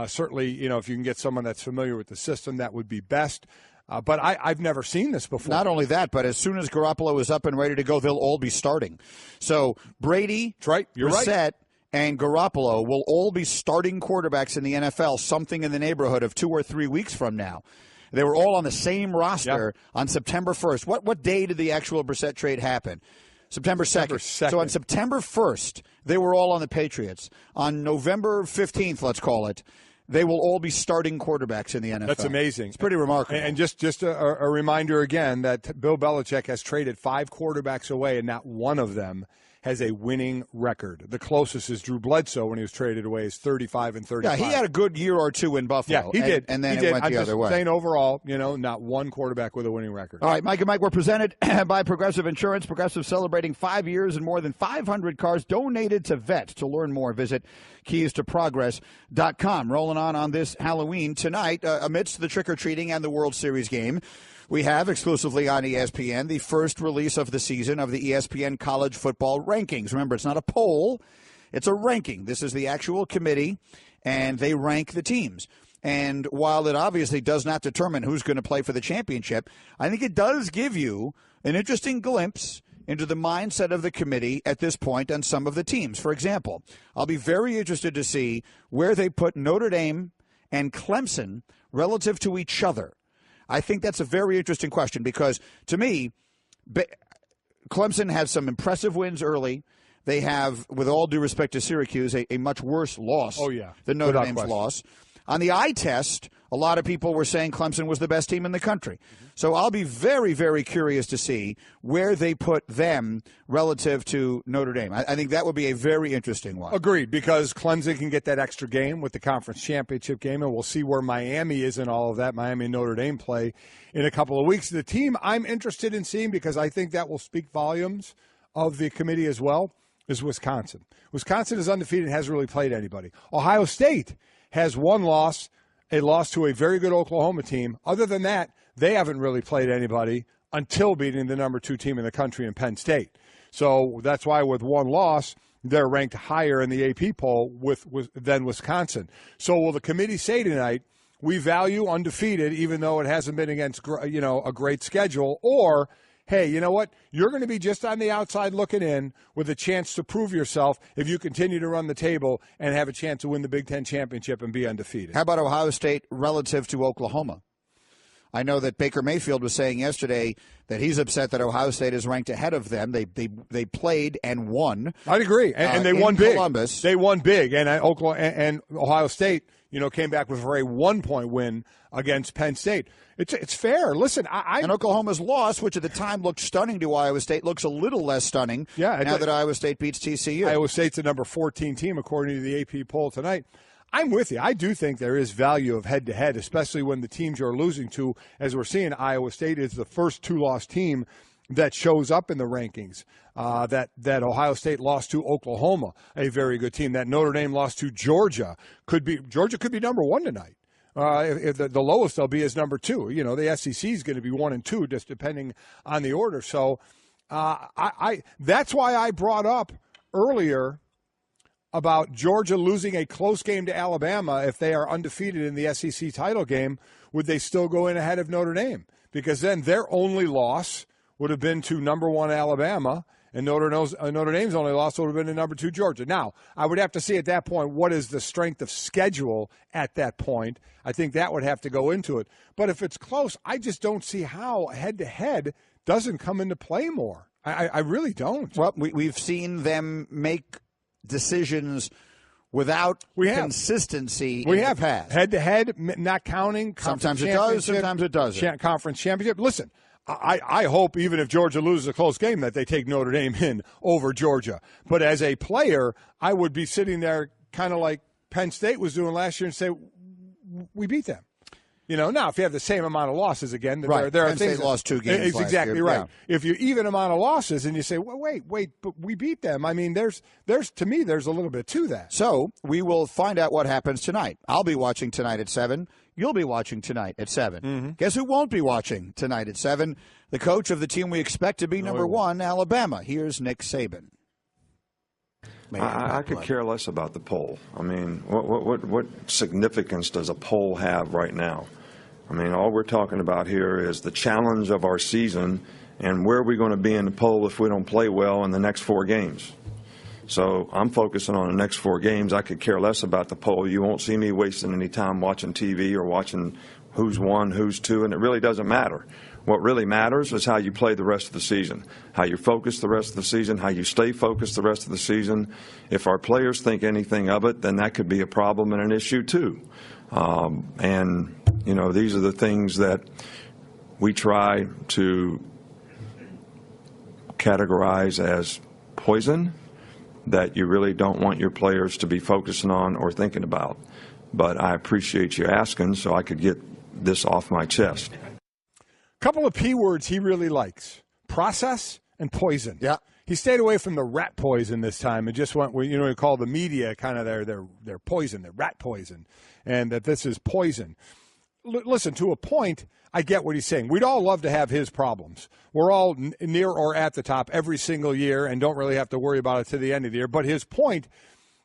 Certainly, if you can get someone that's familiar with the system, that would be best. But I've never seen this before. Not only that, but as soon as Garoppolo is up and ready to go, they'll all be starting. So Brady, Brissett, and Garoppolo will all be starting quarterbacks in the NFL something in the neighborhood of 2 or 3 weeks from now. They were all on the same roster on September 1st. What day did the actual Brissett trade happen? September 2nd. So on September 1st, they were all on the Patriots. On November 15th, let's call it, they will all be starting quarterbacks in the NFL. That's amazing. It's pretty remarkable. And just a reminder again that Bill Belichick has traded 5 quarterbacks away, and not one of them has a winning record. The closest is Drew Bledsoe when he was traded away is 35-35. Yeah, he had a good year or two in Buffalo. Yeah, he did. And then it went the other way. I'm saying overall, not one quarterback with a winning record. All right, Mike and Mike, we're presented by Progressive Insurance. Progressive celebrating 5 years and more than 500 cars donated to vets. To learn more, visit keystoprogress.com. Rolling on this Halloween tonight, amidst the trick-or-treating and the World Series game, we have, exclusively on ESPN, the first release of the season of the ESPN College Football Rankings. Remember, it's not a poll, it's a ranking. This is the actual committee, and they rank the teams. And while it obviously does not determine who's going to play for the championship, I think it does give you an interesting glimpse into the mindset of the committee at this point on some of the teams. For example, I'll be very interested to see where they put Notre Dame and Clemson relative to each other. I think that's a very interesting question because, to me, Clemson has some impressive wins early. They have, with all due respect to Syracuse, a much worse loss than Notre Dame's loss. On the eye test, a lot of people were saying Clemson was the best team in the country. So I'll be very, very curious to see where they put them relative to Notre Dame. I think that would be a very interesting one. Agreed, because Clemson can get that extra game with the conference championship game, and we'll see where Miami is in all of that. Miami and Notre Dame play in a couple of weeks. The team I'm interested in seeing, because I think that will speak volumes of the committee as well, is Wisconsin. Wisconsin is undefeated and hasn't really played anybody. Ohio State has one loss, a loss to a very good Oklahoma team. Other than that, they haven't really played anybody until beating the number 2 team in the country in Penn State. So that's why with one loss, they're ranked higher in the AP poll than Wisconsin. So will the committee say tonight, we value undefeated even though it hasn't been against a great schedule, or hey, you know what? You're going to be just on the outside looking in with a chance to prove yourself if you continue to run the table and have a chance to win the Big Ten championship and be undefeated. How about Ohio State relative to Oklahoma? I know that Baker Mayfield was saying yesterday that he's upset that Ohio State is ranked ahead of them. They played and won. I'd agree, and they won big. Columbus. They won big, and Oklahoma and Ohio State, came back with a 1-point win against Penn State. It's fair. Listen, and Oklahoma's loss, which at the time looked stunning to Iowa State, looks a little less stunning now that Iowa State beats TCU. Iowa State's the number 14 team according to the AP poll tonight. I'm with you. I do think there is value of head-to-head, especially when the teams you're losing to, as we're seeing, Iowa State is the first 2-loss team that shows up in the rankings. That Ohio State lost to Oklahoma, a very good team. That Notre Dame lost to Georgia. Georgia could be number 1 tonight. If the lowest they'll be is number 2. The SEC is going to be 1 and 2, just depending on the order. So that's why I brought up earlier about Georgia losing a close game to Alabama. If they are undefeated in the SEC title game, would they still go in ahead of Notre Dame? Because then their only loss would have been to number 1 Alabama, and Notre Dame's only loss would have been to number 2 Georgia. Now, I would have to see at that point what is the strength of schedule at that point. I think that would have to go into it. But if it's close, I just don't see how head-to-head doesn't come into play more. I really don't. Well, we've seen them make decisions without consistency. We have past head-to-head, not counting. Sometimes it does, sometimes it doesn't. Conference championship. Listen, I hope even if Georgia loses a close game that they take Notre Dame in over Georgia. But as a player, I would be sitting there kind of like Penn State was doing last year and say, we beat them. Now if you have the same amount of losses again, there are Penn things. State lost 2 games. It's exactly year. right. Yeah. If you even amount of losses and you say, well, wait, but we beat them. I mean, there's to me, there's a little bit to that. So we will find out what happens tonight. I'll be watching tonight at 7. You'll be watching tonight at 7. Mm-hmm. Guess who won't be watching tonight at 7? The coach of the team we expect to be number 1, Alabama. Here's Nick Saban. I could care less about the poll. I mean, what significance does a poll have right now? I mean, all we're talking about here is the challenge of our season and where are we going to be in the poll if we don't play well in the next 4 games. So I'm focusing on the next 4 games. I could care less about the poll. You won't see me wasting any time watching TV or watching who's 1, who's 2, and it really doesn't matter. What really matters is how you play the rest of the season, how you focus the rest of the season, how you stay focused the rest of the season. If our players think anything of it, then that could be a problem and an issue too. And, you know, these are the things that we try to categorize as poison that you really don't want your players to be focusing on or thinking about. But I appreciate you asking so I could get this off my chest. Couple of P words he really likes: process and poison. Yeah. He stayed away from the rat poison this time and just went, you know, we call the media kind of their poison, their rat poison, and that this is poison. Listen, to a point, I get what he's saying. We'd all love to have his problems. We're all near or at the top every single year and don't really have to worry about it to the end of the year. But his point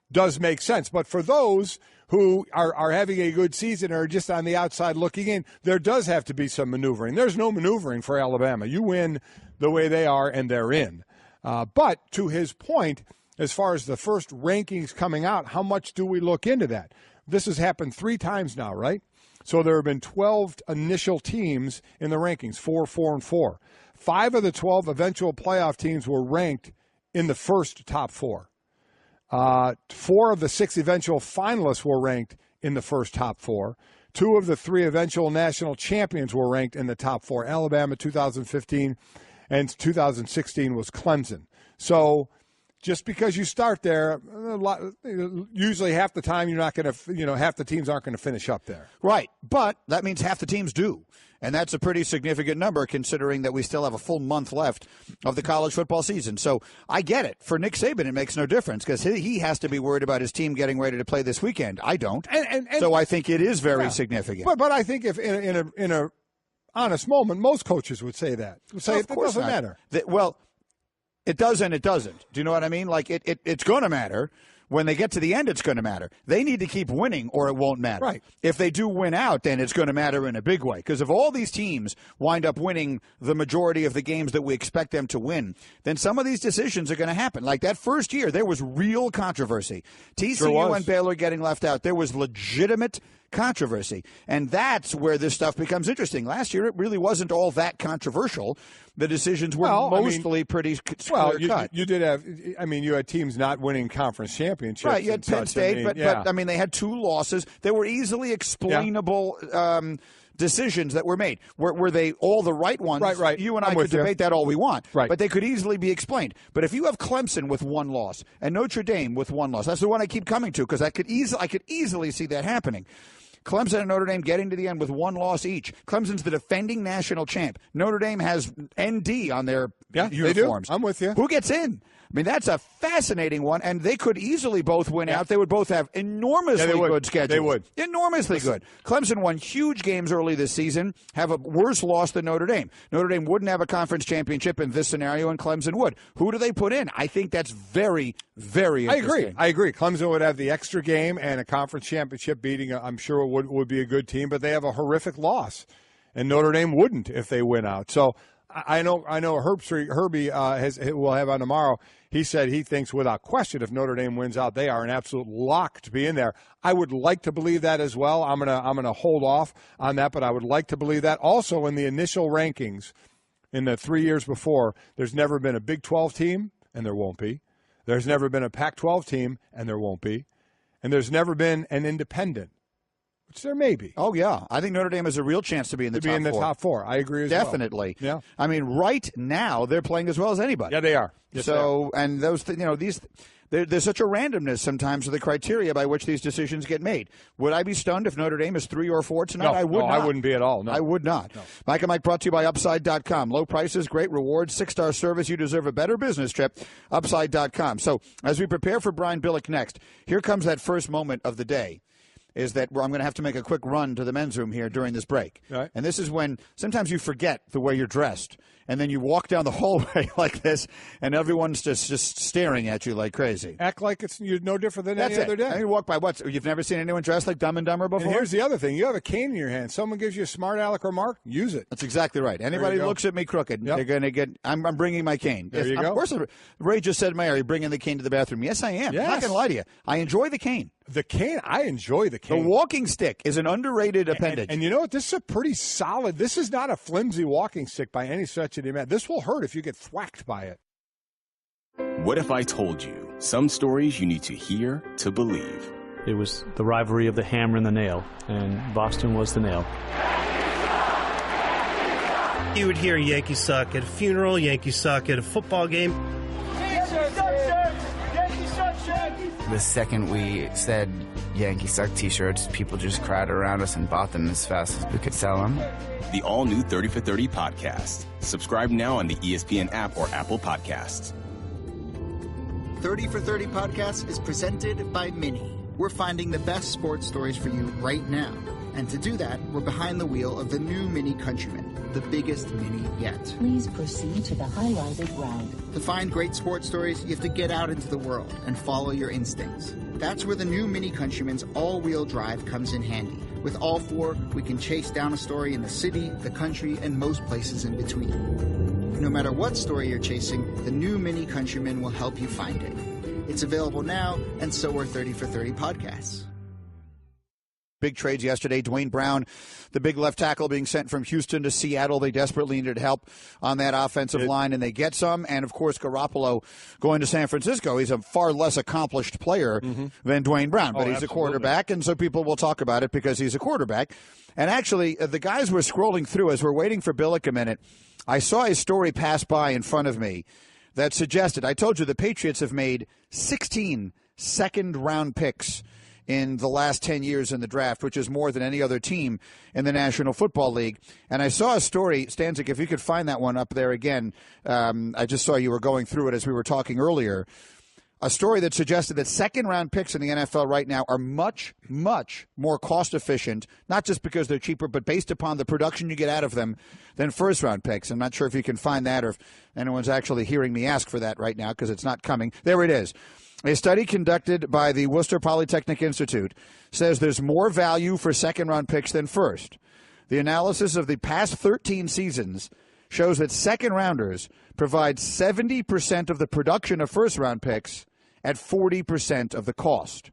does make sense. But for those who are having a good season or just on the outside looking in, there does have to be some maneuvering. There's no maneuvering for Alabama. You win the way they are, and they're in. But to his point, as far as the first rankings coming out, how much do we look into that? This has happened 3 times now, right? So there have been 12 initial teams in the rankings, 4, 4, and 4. 5 of the 12 eventual playoff teams were ranked in the first top 4. 4 of the 6 eventual finalists were ranked in the first top 4. 2 of the 3 eventual national champions were ranked in the top 4. Alabama 2015 and 2016 was Clemson. So just because you start there, usually half the time you're not going to, half the teams aren't going to finish up there. Right, but that means half the teams do. And that's a pretty significant number considering that we still have a full month left of the college football season. So I get it. For Nick Saban, it makes no difference because he has to be worried about his team getting ready to play this weekend. I don't. And so I think it is very significant. But I think if in a honest moment, most coaches would say that. Would say it doesn't matter. Well, it does and it doesn't. Do you know what I mean? Like it's going to matter. When they get to the end, it's going to matter. They need to keep winning or it won't matter. Right. If they do win out, then it's going to matter in a big way. Because if all these teams wind up winning the majority of the games that we expect them to win, then some of these decisions are going to happen. Like that first year, there was real controversy. TCU and Baylor getting left out. There was legitimate controversy. And that's where this stuff becomes interesting. Last year, it really wasn't all that controversial. The decisions were mostly pretty clear-cut. You did have, you had teams not winning conference championships. Right, you had Penn State, but they had 2 losses. They were easily explainable decisions that were made. Were they all the right ones? Right. You and I could debate that all we want. Right. But they could easily be explained. But if you have Clemson with 1 loss and Notre Dame with 1 loss, that's the one I keep coming to because I could easily see that happening. Clemson and Notre Dame getting to the end with 1 loss each. Clemson's the defending national champ. Notre Dame has ND on their uniforms. They do. I'm with you. Who gets in? I mean, that's a fascinating one, and they could easily both win out. They would both have enormously good schedules. They would. Enormously good. Clemson won huge games early this season, have a worse loss than Notre Dame. Notre Dame wouldn't have a conference championship in this scenario, and Clemson would. Who do they put in? I think that's very, very interesting. I agree. Clemson would have the extra game and a conference championship beating, I'm sure would be a good team, but they have a horrific loss, and Notre Dame wouldn't if they win out. So I know Herbie will have on tomorrow. He said he thinks without question if Notre Dame wins out, they are an absolute lock to be in there. I would like to believe that as well. I'm gonna hold off on that, but I would like to believe that. Also, in the initial rankings in the 3 years before, there's never been a Big 12 team, and there won't be. There's never been a Pac-12 team, and there won't be. And there's never been an independent, which there may be. Oh, yeah. I think Notre Dame has a real chance to be in the top 4. I agree as well. Definitely. Yeah. I mean, right now, they're playing as well as anybody. Yeah, they are. Yes, so, and those, there's such a randomness sometimes of the criteria by which these decisions get made. Would I be stunned if Notre Dame is 3 or 4 tonight? No, I would not. I wouldn't be at all. No. I would not. No. Mike and Mike brought to you by Upside.com. Low prices, great rewards, 6-star service. You deserve a better business trip. Upside.com. So as we prepare for Brian Billick next, here comes that first moment of the day. Is that I'm going to have to make a quick run to the men's room here during this break. Right. And this is when sometimes you forget the way you're dressed. and then you walk down the hallway like this, and everyone's just staring at you like crazy. Act like you're no different than any other day. And you walk by what? You've never seen anyone dressed like Dumb and Dumber before? And here's the other thing. You have a cane in your hand. Someone gives you a smart aleck remark, use it. That's exactly right. Anybody looks at me crooked, they're going to get – I'm bringing my cane. There you go. Of course, Ray just said, Mayor, are you bringing the cane to the bathroom? Yes, I am. Yes. I'm not going to lie to you. I enjoy the cane. The cane, I enjoy the cane. The walking stick is an underrated appendage. And you know what? This is a pretty solid. This is not a flimsy walking stick by any stretch of the imagination. This will hurt if you get thwacked by it. What if I told you some stories you need to hear to believe? It was the rivalry of the hammer and the nail, and Boston was the nail. You would hear Yankee suck at a funeral, Yankee suck at a football game. The second we said Yankee Suck t-shirts, people just crowded around us and bought them as fast as we could sell them. The all-new 30 for 30 podcast. Subscribe now on the ESPN app or Apple Podcasts. 30 for 30 podcast is presented by Mini. We're finding the best sports stories for you right now. And to do that, we're behind the wheel of the new Mini Countryman, the biggest Mini yet. Please proceed to the highlighted route. To find great sports stories, you have to get out into the world and follow your instincts. That's where the new Mini Countryman's all-wheel drive comes in handy. With all four, we can chase down a story in the city, the country, and most places in between. No matter what story you're chasing, the new Mini Countryman will help you find it. It's available now, and so are 30 for 30 podcasts. Big trades yesterday. Dwayne Brown, the big left tackle, being sent from Houston to Seattle. They desperately needed help on that offensive line, and they get some. And, of course, Garoppolo going to San Francisco. He's a far less accomplished player than Dwayne Brown, but he's a quarterback, and so people will talk about it because he's a quarterback. And, actually, the guys were scrolling through as we're waiting for Billick a minute. I saw a story pass by in front of me that suggested, I told you the Patriots have made 16 second-round picks in the last 10 years in the draft, which is more than any other team in the National Football League. And I saw a story, Stanzik, if you could find that one up there again. I just saw you were going through it as we were talking earlier. A story that suggested that second-round picks in the NFL right now are much, much more cost-efficient, not just because they're cheaper, but based upon the production you get out of them than first-round picks. I'm not sure if you can find that or if anyone's actually hearing me ask for that right now because it's not coming. There it is. A study conducted by the Worcester Polytechnic Institute says there's more value for second-round picks than first. The analysis of the past 13 seasons shows that second-rounders provide 70% of the production of first-round picks at 40% of the cost.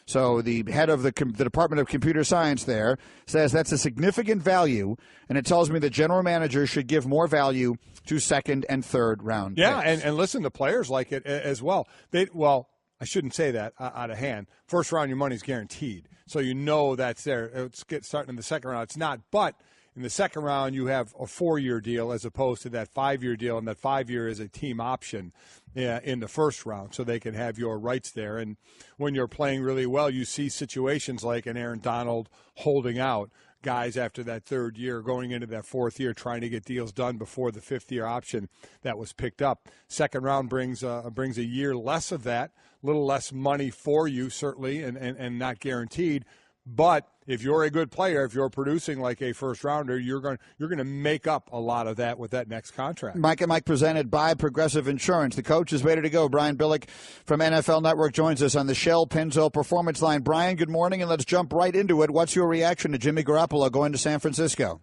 So the head of the Department of Computer Science there says that's a significant value, and it tells me that general managers should give more value to second and third round picks. And listen, the players like it as well. I shouldn't say that out of hand. First round, your money's guaranteed, so you know that's there. It's starting in the second round. It's not, but in the second round, you have a 4-year deal as opposed to that 5-year deal, and that 5-year is a team option in the first round, so they can have your rights there. And when you're playing really well, you see situations like an Aaron Donald holding out guys after that third year, going into that fourth year, trying to get deals done before the fifth-year option that was picked up. Second round brings a year less of that, a little less money for you, certainly, and not guaranteed. But if you're a good player, if you're producing like a first rounder, you're going to make up a lot of that with that next contract. Mike and Mike presented by Progressive Insurance. The coach is ready to go. Brian Billick from NFL Network joins us on the Shell Pennzoil Performance Line. Brian, good morning, and let's jump right into it. What's your reaction to Jimmy Garoppolo going to San Francisco?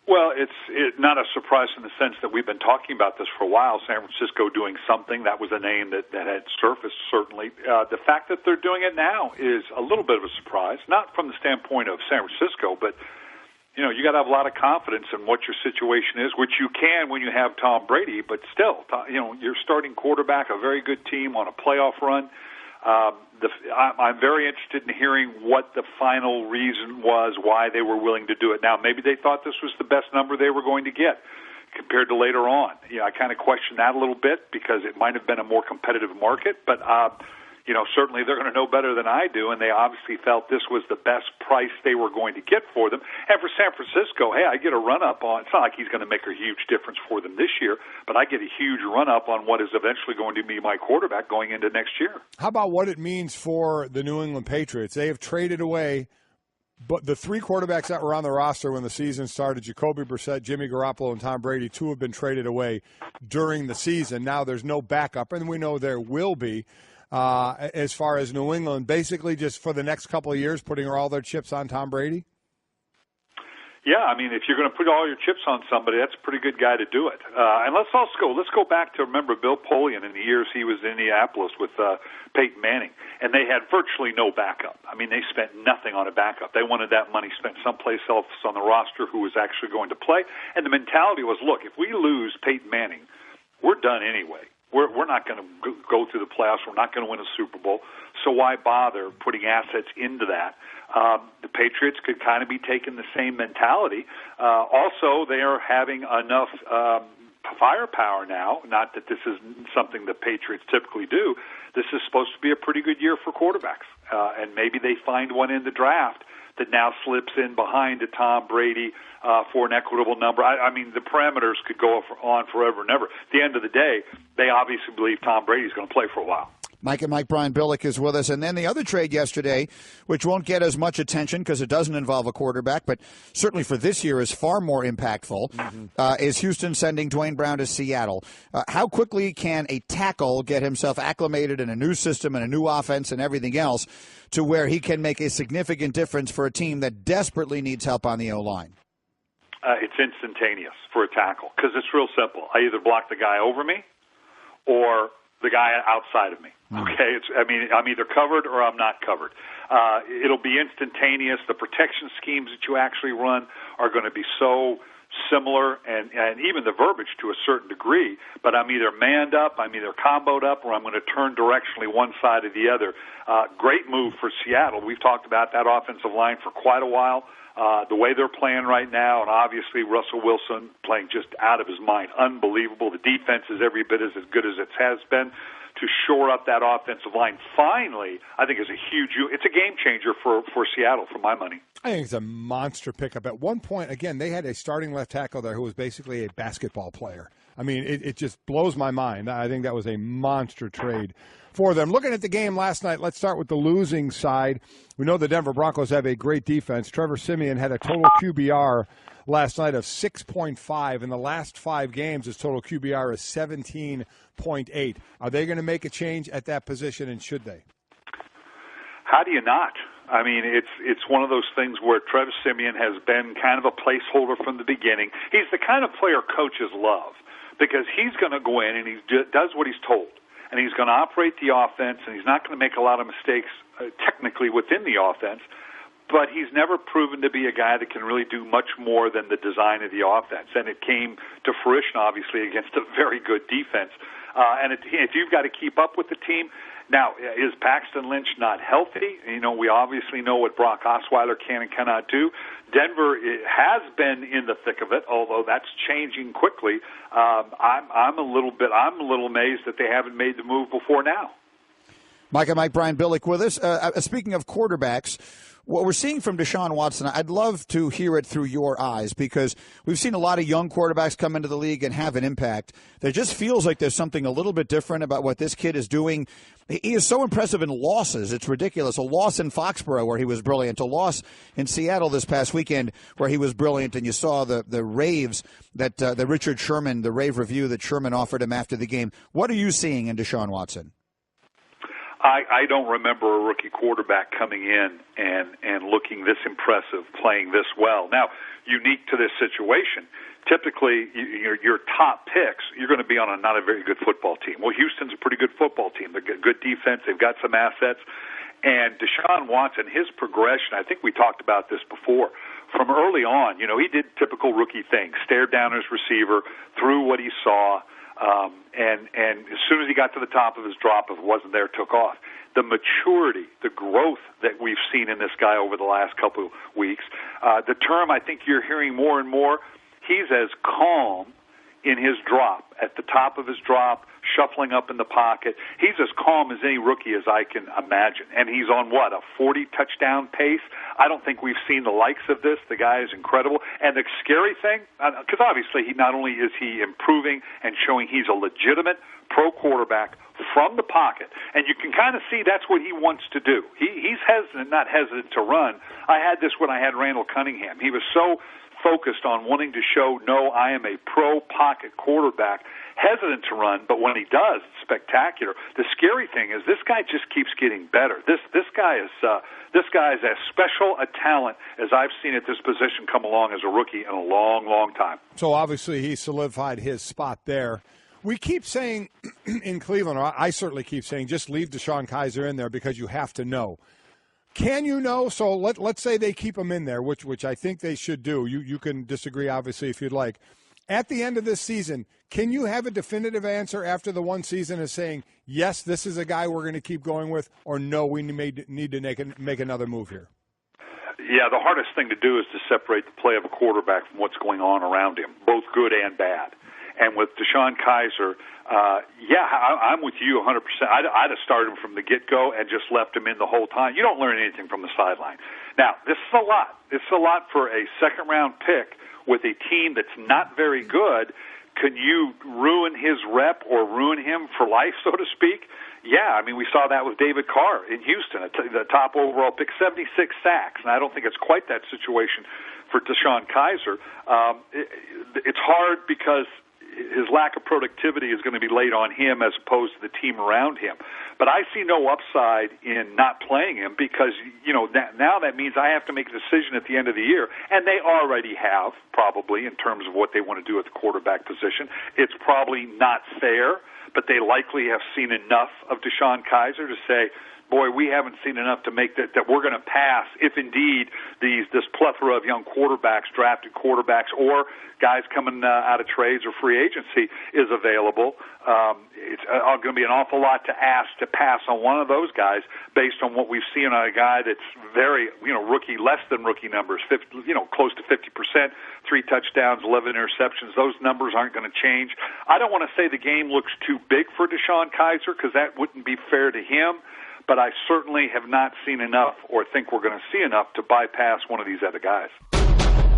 Well, it's not a surprise in the sense that we've been talking about this for a while. San Francisco doing something, that was a name that had surfaced, certainly. The fact that they're doing it now is a little bit of a surprise, not from the standpoint of San Francisco, but, you got to have a lot of confidence in what your situation is, which you can when you have Tom Brady, but still, you're starting quarterback, a very good team on a playoff run. I'm very interested in hearing what the final reason was why they were willing to do it. Now, maybe they thought this was the best number they were going to get compared to later on. I kind of question that a little bit because it might have been a more competitive market, but certainly they're going to know better than I do, and they obviously felt this was the best price they were going to get for them. And for San Francisco, hey, I get a run-up on, it's not like he's going to make a huge difference for them this year, but I get a huge run-up on what is eventually going to be my quarterback going into next year. How about what it means for the New England Patriots? They have traded away But the three quarterbacks that were on the roster when the season started, Jacoby Brissett, Jimmy Garoppolo, and Tom Brady, two have been traded away during the season. Now there's no backup, and we know there will be. As far as New England, basically just for the next couple of years, putting all their chips on Tom Brady? Yeah, I mean, if you're going to put all your chips on somebody, that's a pretty good guy to do it. And let's go back to remember Bill Polian in the years he was in Indianapolis with Peyton Manning, and they had virtually no backup. I mean, they spent nothing on a backup. They wanted that money spent someplace else on the roster who was actually going to play. And the mentality was, look, if we lose Peyton Manning, we're done anyway. We're not going to go through the playoffs. We're not going to win a Super Bowl. So why bother putting assets into that? The Patriots could kind of be taking the same mentality. Also, they are having enough firepower now. Not that this is something the Patriots typically do. This is supposed to be a pretty good year for quarterbacks. And maybe they find one in the draft that now slips in behind to Tom Brady for an equitable number. I mean, the parameters could go on forever and ever. At the end of the day, they obviously believe Tom Brady's going to play for a while. Mike and Mike, Brian Billick is with us. And then the other trade yesterday, which won't get as much attention because it doesn't involve a quarterback, but certainly for this year is far more impactful, is Houston sending Dwayne Brown to Seattle. How quickly can a tackle get himself acclimated in a new system and a new offense and everything else to where he can make a significant difference for a team that desperately needs help on the O-line? It's instantaneous for a tackle because it's real simple. I either block the guy over me or the guy outside of me. Okay, I'm either covered or I'm not covered. It'll be instantaneous. The protection schemes that you actually run are going to be so similar, and even the verbiage to a certain degree. But I'm either manned up, I'm either comboed up, or I'm going to turn directionally one side or the other. Great move for Seattle. We've talked about that offensive line for quite a while. The way they're playing right now, and obviously Russell Wilson playing just out of his mind. Unbelievable. The defense is every bit as good as it has been. To shore up that offensive line, finally, I think it's a game changer for Seattle, for my money. I think it's a monster pickup. At one point, again, they had a starting left tackle there who was basically a basketball player. I mean, it just blows my mind. I think that was a monster trade for them. Looking at the game last night, let's start with the losing side. We know the Denver Broncos have a great defense. Trevor Siemian had a total QBR last night of 6.5. In the last 5 games, his total QBR is 17.8. Are they going to make a change at that position, and should they? How do you not? I mean, it's one of those things where Trevor Siemian has been kind of a placeholder from the beginning. He's the kind of player coaches love because he's going to go in and he does what he's told. And he's going to operate the offense, and he's not going to make a lot of mistakes technically within the offense. But he's never proven to be a guy that can really do much more than the design of the offense. And it came to fruition, obviously, against a very good defense. And if you've got to keep up with the team, now, is Paxton Lynch not healthy? You know, we obviously know what Brock Osweiler can and cannot do. Denver has been in the thick of it, although that's changing quickly. I'm a little amazed that they haven't made the move before now. Mike and Mike, Brian Billick with us. Speaking of quarterbacks, what we're seeing from Deshaun Watson, I'd love to hear it through your eyes because we've seen a lot of young quarterbacks come into the league and have an impact. There just feels like there's something a little bit different about what this kid is doing. He is so impressive in losses. It's ridiculous. A loss in Foxborough where he was brilliant. A loss in Seattle this past weekend where he was brilliant. And you saw the raves that the Richard Sherman, the rave review that Sherman offered him after the game. What are you seeing in Deshaun Watson? I don't remember a rookie quarterback coming in and looking this impressive, playing this well. Now, unique to this situation, typically your top picks, you're going to be on not a very good football team. Well, Houston's a pretty good football team. They've got good defense. They've got some assets. And Deshaun Watson, his progression, I think we talked about this before, from early on, he did typical rookie things, stared down his receiver, threw what he saw, and as soon as he got to the top of his drop, if it wasn't there, took off. The maturity, the growth that we've seen in this guy over the last couple of weeks, the term I think you're hearing more and more, he's as calm in his drop, at the top of his drop, shuffling up in the pocket. He's as calm as any rookie as I can imagine. And he's on, a 40-touchdown pace? I don't think we've seen the likes of this. The guy is incredible. And the scary thing, because obviously not only is he improving and showing he's a legitimate pro quarterback, from the pocket, and you can kind of see that's what he wants to do. He's not hesitant to run. I had this when I had Randall Cunningham. He was so focused on wanting to show, no, I am a pro pocket quarterback, hesitant to run, but when he does, it's spectacular. The scary thing is this guy just keeps getting better. This guy is as special a talent as I've seen at this position come along as a rookie in a long, long time. So obviously he solidified his spot there. We keep saying in Cleveland, or I certainly keep saying, just leave DeShone Kizer in there because you have to know. Can you know? So let's say they keep him in there, which I think they should do. You can disagree, obviously, if you'd like. At the end of this season, can you have a definitive answer after the one season of saying, yes, this is a guy we're going to keep going with, or no, we need to make another move here? Yeah, the hardest thing to do is to separate the play of a quarterback from what's going on around him, both good and bad. And with DeShone Kizer, I'm with you 100%. I'd have started him from the get-go and just left him in the whole time. You don't learn anything from the sideline. Now, this is a lot. It's a lot for a second-round pick with a team that's not very good. Can you ruin his rep or ruin him for life, so to speak? Yeah, I mean, we saw that with David Carr in Houston, the top overall pick, 76 sacks, and I don't think it's quite that situation for DeShone Kizer. It's hard because his lack of productivity is going to be laid on him as opposed to the team around him. But I see no upside in not playing him because, now that means I have to make a decision at the end of the year, and they already have, probably, in terms of what they want to do at the quarterback position. It's probably not fair, but they likely have seen enough of DeShone Kizer to say, boy, we haven't seen enough to make that we're going to pass if indeed this plethora of young quarterbacks, drafted quarterbacks, or guys coming out of trades or free agency is available. It's going to be an awful lot to ask to pass on one of those guys based on what we've seen on a guy that's very, rookie, less than rookie numbers, close to 50%, 3 touchdowns, 11 interceptions. Those numbers aren't going to change. I don't want to say the game looks too big for DeShone Kizer because that wouldn't be fair to him. But I certainly have not seen enough or think we're going to see enough to bypass one of these other guys.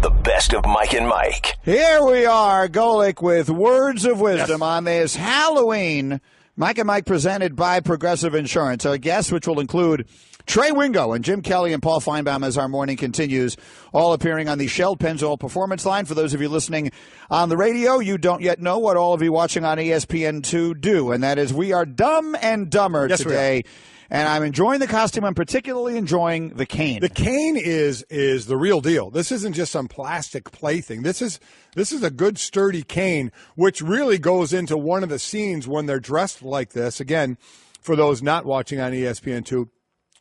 The best of Mike and Mike. Here we are, Golic, with words of wisdom on this Halloween. Mike and Mike presented by Progressive Insurance. Our guests, which will include Trey Wingo and Jim Kelly and Paul Finebaum as our morning continues, all appearing on the Shell Pennzoil Performance Line. For those of you listening on the radio, you don't yet know what all of you watching on ESPN2 do, and that is we are Dumb and Dumber today. And I'm enjoying the costume. I'm particularly enjoying the cane. The cane is the real deal. This isn't just some plastic plaything. This is a good sturdy cane, which really goes into one of the scenes when they're dressed like this. Again, for those not watching on ESPN2,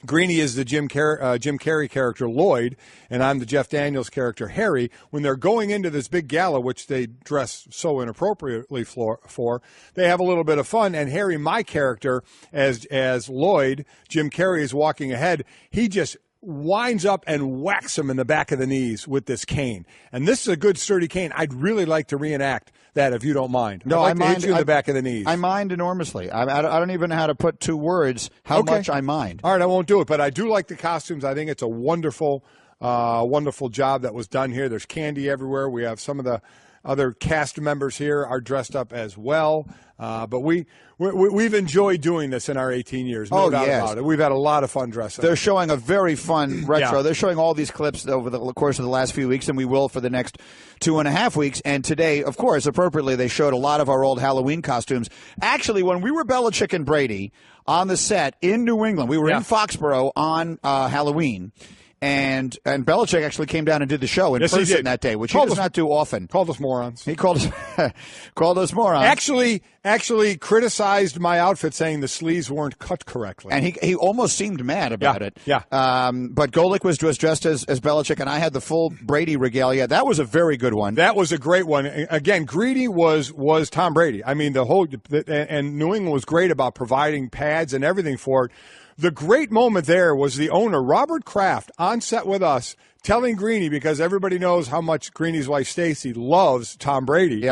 Greeny is the Jim Carrey character, Lloyd, and I'm the Jeff Daniels character, Harry. When they're going into this big gala, which they dress so inappropriately for, they have a little bit of fun. And Harry, my character, as Lloyd, Jim Carrey is walking ahead, he just winds up and whacks him in the back of the knees with this cane. And this is a good sturdy cane. I'd really like to reenact that if you don't mind. No, I'd like to hit you in the back of the knees. I mind enormously. I don't even know how to put 2 words how much I mind. All right, I won't do it, but I do like the costumes. I think it's a wonderful job that was done here. There's candy everywhere. We have some of the other cast members here are dressed up as well. But we've enjoyed doing this in our 18 years. No doubt about it. We've had a lot of fun dressing. They're showing a very fun retro. They're showing all these clips over the course of the last few weeks, and we will for the next 2.5 weeks. And today, of course, appropriately, they showed a lot of our old Halloween costumes. Actually, when we were Belichick and Brady on the set in New England, we were in Foxborough on Halloween. And Belichick actually came down and did the show in person that day, which he does not do often. Called us morons. He called us morons. Actually criticized my outfit, saying the sleeves weren't cut correctly. And he almost seemed mad about it. Yeah. But Golic was dressed as Belichick, and I had the full Brady regalia. That was a very good one. That was a great one. Again, Greeny was Tom Brady. I mean, and New England was great about providing pads and everything for it. The great moment there was the owner, Robert Kraft, on set with us, telling Greeny, because everybody knows how much Greeny's wife, Stacy, loves Tom Brady,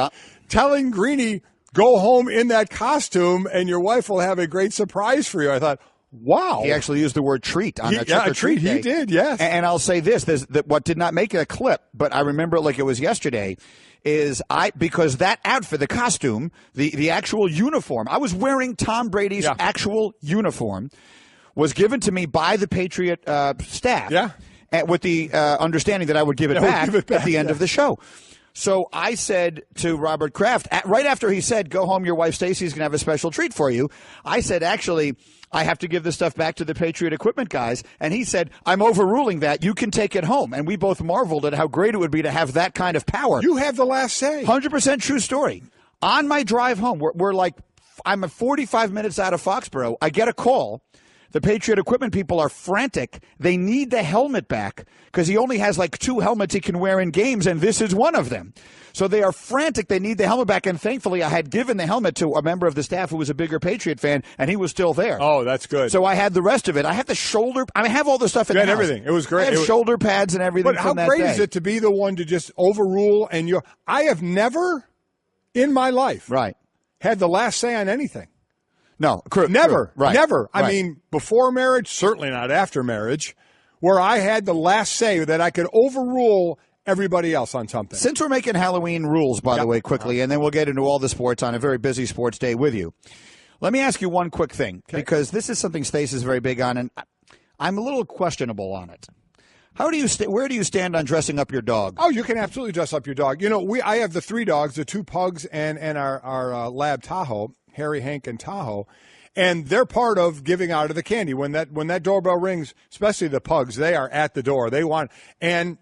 telling Greeny, go home in that costume and your wife will have a great surprise for you. I thought, Wow. He actually used the word treat on that trick or treat day. He did, yes. And I'll say this, what did not make a clip, but I remember it like it was yesterday, is because that outfit, the costume, the actual uniform, I was wearing Tom Brady's actual uniform, was given to me by the Patriot staff. Yeah. With the understanding that I would give it back at the end of the show. So I said to Robert Kraft, right after he said, go home, your wife Stacy's going to have a special treat for you, I said, actually, I have to give this stuff back to the Patriot equipment guys. And he said, I'm overruling that. You can take it home. And we both marveled at how great it would be to have that kind of power. You have the last say. 100% true story. On my drive home, I'm 45 minutes out of Foxborough. I get a call. The Patriot equipment people are frantic. They need the helmet back because he only has like 2 helmets he can wear in games, and this is one of them. So they are frantic. They need the helmet back, and thankfully I had given the helmet to a member of the staff who was a bigger Patriot fan, and he was still there. Oh, that's good. So I had the rest of it. I had the shoulder. I have all the stuff in the house. Everything. It was great. I have shoulder pads and everything. But how great is it to be the one to just overrule? I have never in my life had the last say on anything. No, never. Right. Never. Right. I mean, before marriage, certainly not after marriage, where I had the last say that I could overrule everybody else on something. Since we're making Halloween rules, by the way, quickly, and then we'll get into all the sports on a very busy sports day with you. Let me ask you one quick thing, because this is something Stace is very big on, and I'm a little questionable on it. Where do you stand on dressing up your dog? Oh, you can absolutely dress up your dog. I have the 3 dogs, the 2 pugs and our lab Tahoe. Harry, Hank, and Tahoe, and they're part of giving out of the candy. When that doorbell rings, especially the pugs, they are at the door. And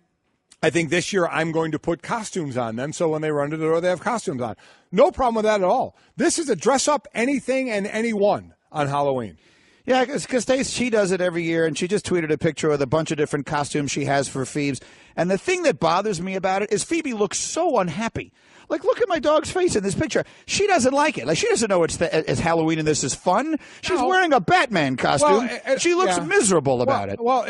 I think this year I'm going to put costumes on them, so when they run to the door, they have costumes on. No problem with that at all. This is a dress up anything and anyone on Halloween. Yeah, because she does it every year, and she just tweeted a picture with a bunch of different costumes she has for Phoebes. And the thing that bothers me about it is Phoebe looks so unhappy. Like, look at my dog's face in this picture. She doesn't like it. Like, she doesn't know it's Halloween and this is fun. She's wearing a Batman costume. She looks miserable about it. Well,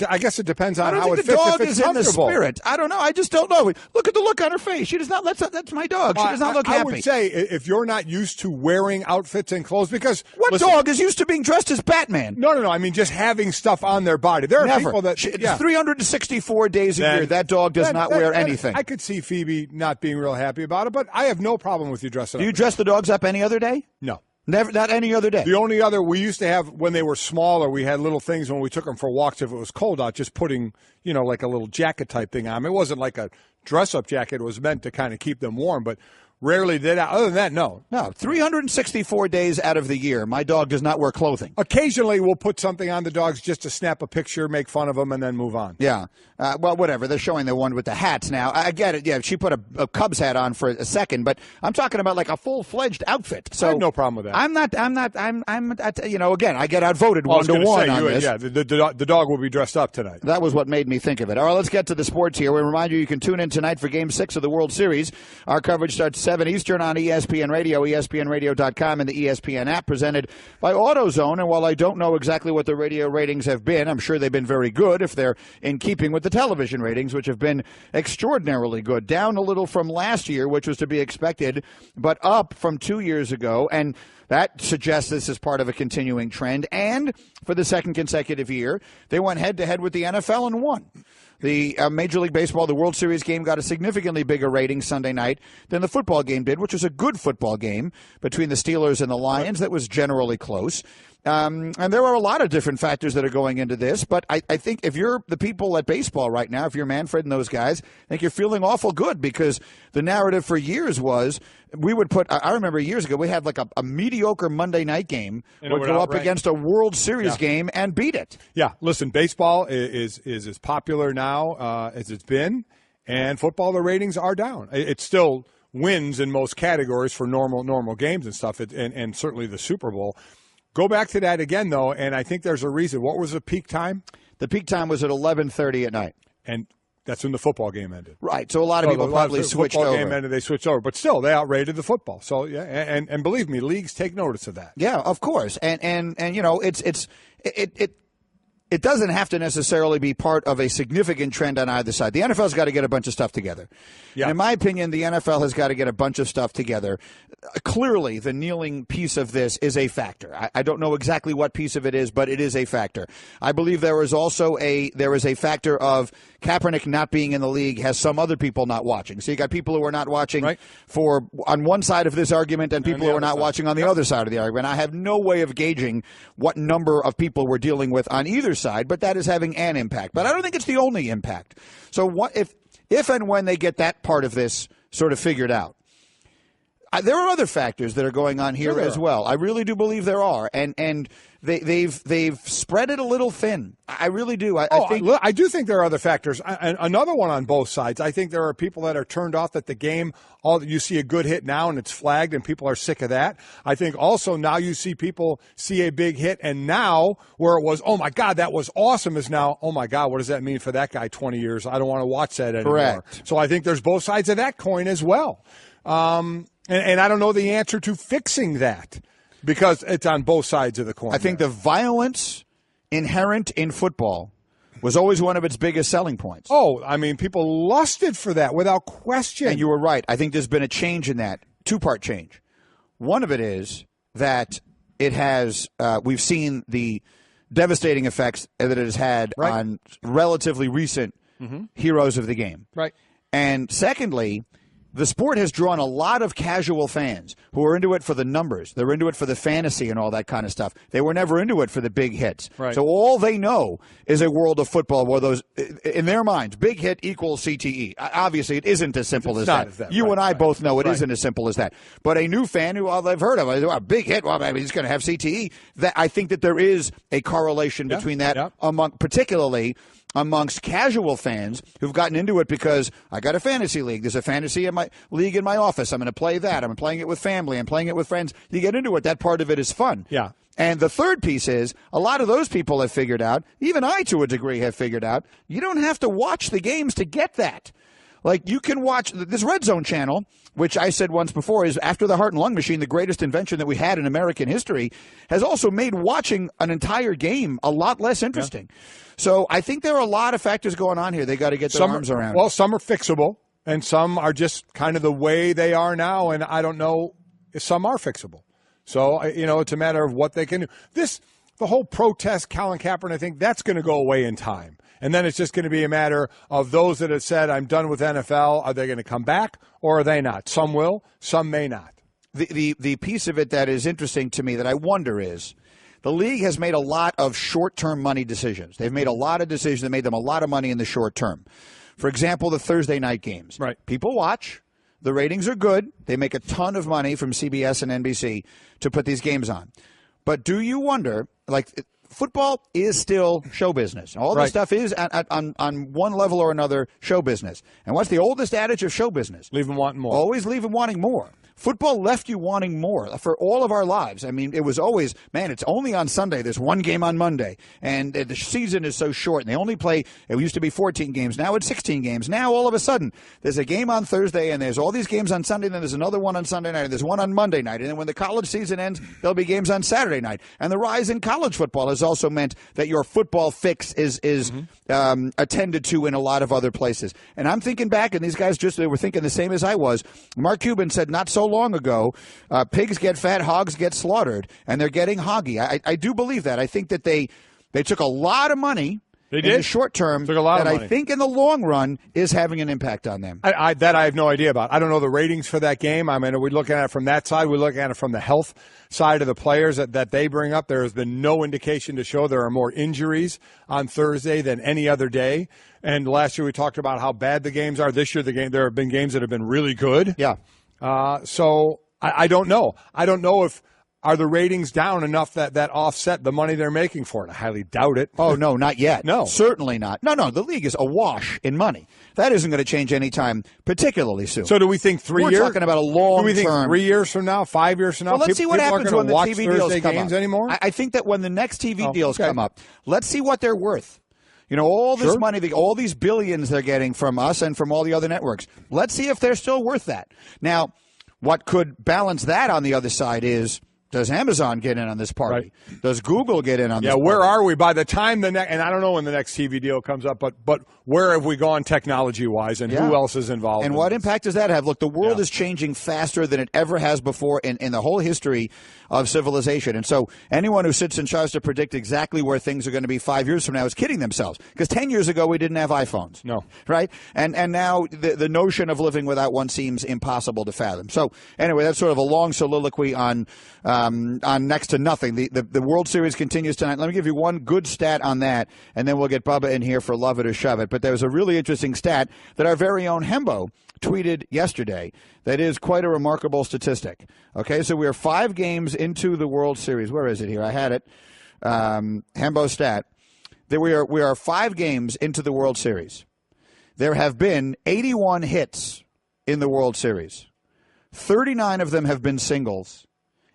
I guess it depends on how it fits. The dog if it's is in the spirit. I don't know. I just don't know. Look at the look on her face. She does not. That's my dog. She does not look happy. I would say if you're not used to wearing outfits and clothes, because what dog is used to being dressed as Batman? No. I mean, just having stuff on their body. There are people that 364 days a year. That dog does not wear anything. I could see Phoebe not being real happy about it, but I have no problem with you dressing up. Do you dress the dogs up any other day? No. Never, not any other day. The only other we used to have when they were smaller, we had little things when we took them for walks. If it was cold out, just putting, like a little jacket type thing on. It wasn't like a dress-up jacket. It was meant to kind of keep them warm, but rarely did. Other than that, no. 364 days out of the year, my dog does not wear clothing. Occasionally, we'll put something on the dogs just to snap a picture, make fun of them, and then move on. Yeah. Well, whatever. They're showing the one with the hats now. I get it. Yeah, she put a Cubs hat on for a second, but I'm talking about like a full-fledged outfit. So I have no problem with that. Again, I get outvoted 1-1 on this. Yeah, the dog will be dressed up tonight. That was what made me think of it. All right, let's get to the sports here. We remind you can tune in tonight for Game 6 of the World Series. Our coverage starts 7 Eastern on ESPN Radio, ESPNRadio.com, and the ESPN app, presented by AutoZone. And while I don't know exactly what the radio ratings have been, I'm sure they've been very good if they're in keeping with the television ratings, which have been extraordinarily good. Down a little from last year, which was to be expected, but up from 2 years ago. And that suggests this is part of a continuing trend. And for the second consecutive year, they went head-to-head with the NFL and won. The Major League Baseball, the World Series game, got a significantly bigger rating Sunday night than the football game did, which was a good football game between the Steelers and the Lions that was generally close. And there are a lot of different factors that are going into this, but I think if you're the people at baseball right now, if you're Manfred and those guys, I think you're feeling awful good, because the narrative for years was I remember years ago, we had like a mediocre Monday night game would go up against a World Series game and beat it. Yeah, listen, baseball is as popular now as it's been, and football, the ratings are down. It still wins in most categories for normal games and stuff, and certainly the Super Bowl. Go back to that again, though, and I think there's a reason. What was the peak time? The peak time was at 11:30 at night. And that's when the football game ended. Right, so a lot of people probably switched over. The football game ended, they switched over. But still, they outrated the football. So, yeah, and believe me, leagues take notice of that. Yeah, of course. And you know, it doesn't have to necessarily be part of a significant trend on either side. The NFL's got to get a bunch of stuff together. Yeah. In my opinion, the NFL has got to get a bunch of stuff together. clearly, the kneeling piece of this is a factor. I don't know exactly what piece of it is, but it is a factor. I believe there is also a factor of Kaepernick not being in the league has some other people not watching. So you got people who are not watching on one side of this argument and people who are not watching on the other side of the argument. I have no way of gauging what number of people we're dealing with on either side, but that is having an impact. But I don't think it's the only impact. So what if and when they get that part of this sort of figured out? There are other factors that are going on here as well. I really do believe there are, and they've spread it a little thin. I really do. I do think there are other factors. Another one on both sides. I think there are people that are turned off that the game. You see a good hit now and it's flagged, and people are sick of that. I think also now you see people see a big hit, and now where it was, oh my God, that was awesome, is now, oh my God, what does that mean for that guy? 20 years, I don't want to watch that anymore. Correct. So I think there's both sides of that coin as well. And I don't know the answer to fixing that because it's on both sides of the coin. I think the violence inherent in football was always one of its biggest selling points. Oh, I mean, people lusted for that without question. And you were right. I think there's been a change in that, two-part change. One of it is that it has we've seen the devastating effects that it has had on relatively recent heroes of the game. Right. And secondly, the sport has drawn a lot of casual fans who are into it for the numbers. They're into it for the fantasy and all that kind of stuff. They were never into it for the big hits. Right. So all they know is a world of football where those, in their minds, big hit equals CTE. Obviously, it isn't as simple as that. You and I both know it isn't as simple as that. But a new fan who they've heard of, a big hit, well, maybe he's going to have CTE. I think that there is a correlation between that, particularly amongst casual fans who've gotten into it because I got a fantasy league. There's a fantasy in my league in my office. I'm going to play that. I'm playing it with family. I'm playing it with friends. You get into it. That part of it is fun. Yeah. And the third piece is a lot of those people have figured out, even I to a degree have figured out, you don't have to watch the games to get that. Like, you can watch this Red Zone channel, which I said once before is, after the heart and lung machine, the greatest invention that we had in American history, has also made watching an entire game a lot less interesting. Yeah. So I think there are a lot of factors going on here they got to get their arms around. Well, some are fixable, and some are just kind of the way they are now, and I don't know if some are fixable. So, it's a matter of what they can do. The whole protest, Colin Kaepernick, I think that's going to go away in time. And then it's just going to be a matter of those that have said, I'm done with NFL, are they going to come back or are they not? Some will, some may not. The piece of it that is interesting to me that I wonder is the league has made a lot of short-term money decisions. They've made a lot of decisions that made them a lot of money in the short term. For example, the Thursday night games. Right. People watch. The ratings are good. They make a ton of money from CBS and NBC to put these games on. But do you wonder, football is still show business. All this stuff is, on one level or another, show business. And what's the oldest adage of show business? Leave them wanting more. Always leave them wanting more. Football left you wanting more for all of our lives. I mean, it was always, man, it's only on Sunday. There's one game on Monday. And the season is so short. And they only play, it used to be 14 games. Now it's 16 games. Now, all of a sudden, there's a game on Thursday, and there's all these games on Sunday, and then there's another one on Sunday night, and there's one on Monday night. And then when the college season ends, there'll be games on Saturday night. And the rise in college football has also meant that your football fix is attended to in a lot of other places. And I'm thinking back, and these guys they were thinking the same as I was. Mark Cuban said not so long ago, pigs get fat, hogs get slaughtered, and they're getting hoggy. I do believe that. I think that they took a lot of money in the short term took a lot that of money. I think in the long run is having an impact on them. I have no idea about. I don't know the ratings for that game. I mean, are we looking at it from that side? We're looking at it from the health side of the players that they bring up. There has been no indication to show there are more injuries on Thursday than any other day. And last year we talked about how bad the games are. This year there have been games that have been really good. Yeah. So I don't know. I don't know if are the ratings down enough that offset the money they're making for it. I highly doubt it. Oh, no, not yet. No. Certainly not. No, the league is awash in money. That isn't going to change anytime, particularly soon. So do we think 3 years? We're talking about a long term. Do we think 3 years from now, 5 years from now? Well, let's see what happens when the TV deals Thursday come games up. Anymore? I think that when the next TV deals come up, let's see what they're worth. All this money, all these billions they're getting from us and from all the other networks. Let's see if they're still worth that. Now, what could balance that on the other side is Does Amazon get in on this party? Right. Does Google get in on this party? Yeah, where are we by the time the next – and I don't know when the next TV deal comes up, but where have we gone technology-wise, and who else is involved? And what impact does that have? Look, the world is changing faster than it ever has before in the whole history of civilization. And so anyone who sits and tries to predict exactly where things are going to be 5 years from now is kidding themselves, because 10 years ago we didn't have iPhones. No. Right? And now the notion of living without one seems impossible to fathom. So anyway, that's sort of a long soliloquy on next to nothing. The World Series continues tonight. Let me give you one good stat on that, and then we'll get Bubba in here for Love It or Shove It. But there was a really interesting stat that our very own Hembo tweeted yesterday that is quite a remarkable statistic. Okay, so we are 5 games into the World Series. Where is it here? I had it. Hembo stat. That we are 5 games into the World Series. There have been 81 hits in the World Series. 39 of them have been singles,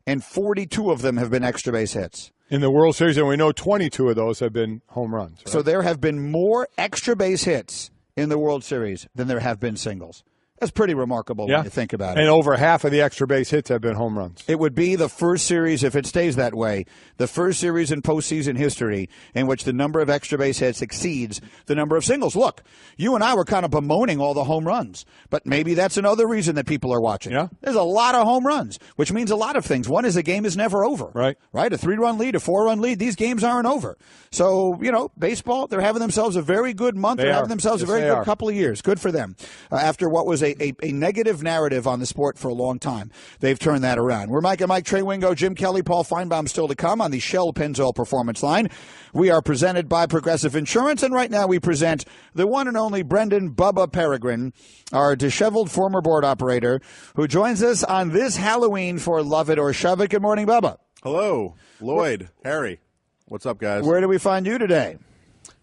and 42 of them have been extra base hits. In the World Series, and we know 22 of those have been home runs. Right? So there have been more extra base hits in the World Series than there have been singles. That's pretty remarkable when you think about it. And over half of the extra base hits have been home runs. It would be the first series, if it stays that way, the first series in postseason history in which the number of extra base hits exceeds the number of singles. Look, you and I were kind of bemoaning all the home runs, but maybe that's another reason that people are watching. Yeah. There's a lot of home runs, which means a lot of things. One is a game is never over. Right. Right? A 3-run lead, a 4-run lead, these games aren't over. So, baseball, they're having themselves a very good month. They're having themselves a very good couple of years. Good for them. After what was a negative narrative on the sport for a long time, they've turned that around. We're Mike and Mike, Trey Wingo, Jim Kelly, Paul Finebaum still to come on the Shell Pennzoil Performance Line. We are presented by Progressive Insurance, and right now we present the one and only Brendan Bubba Peregrine, our disheveled former board operator, who joins us on this Halloween for Love It or Shove It. Good morning, Bubba. Hello, Lloyd, Harry. What's up, guys? Where do we find you today?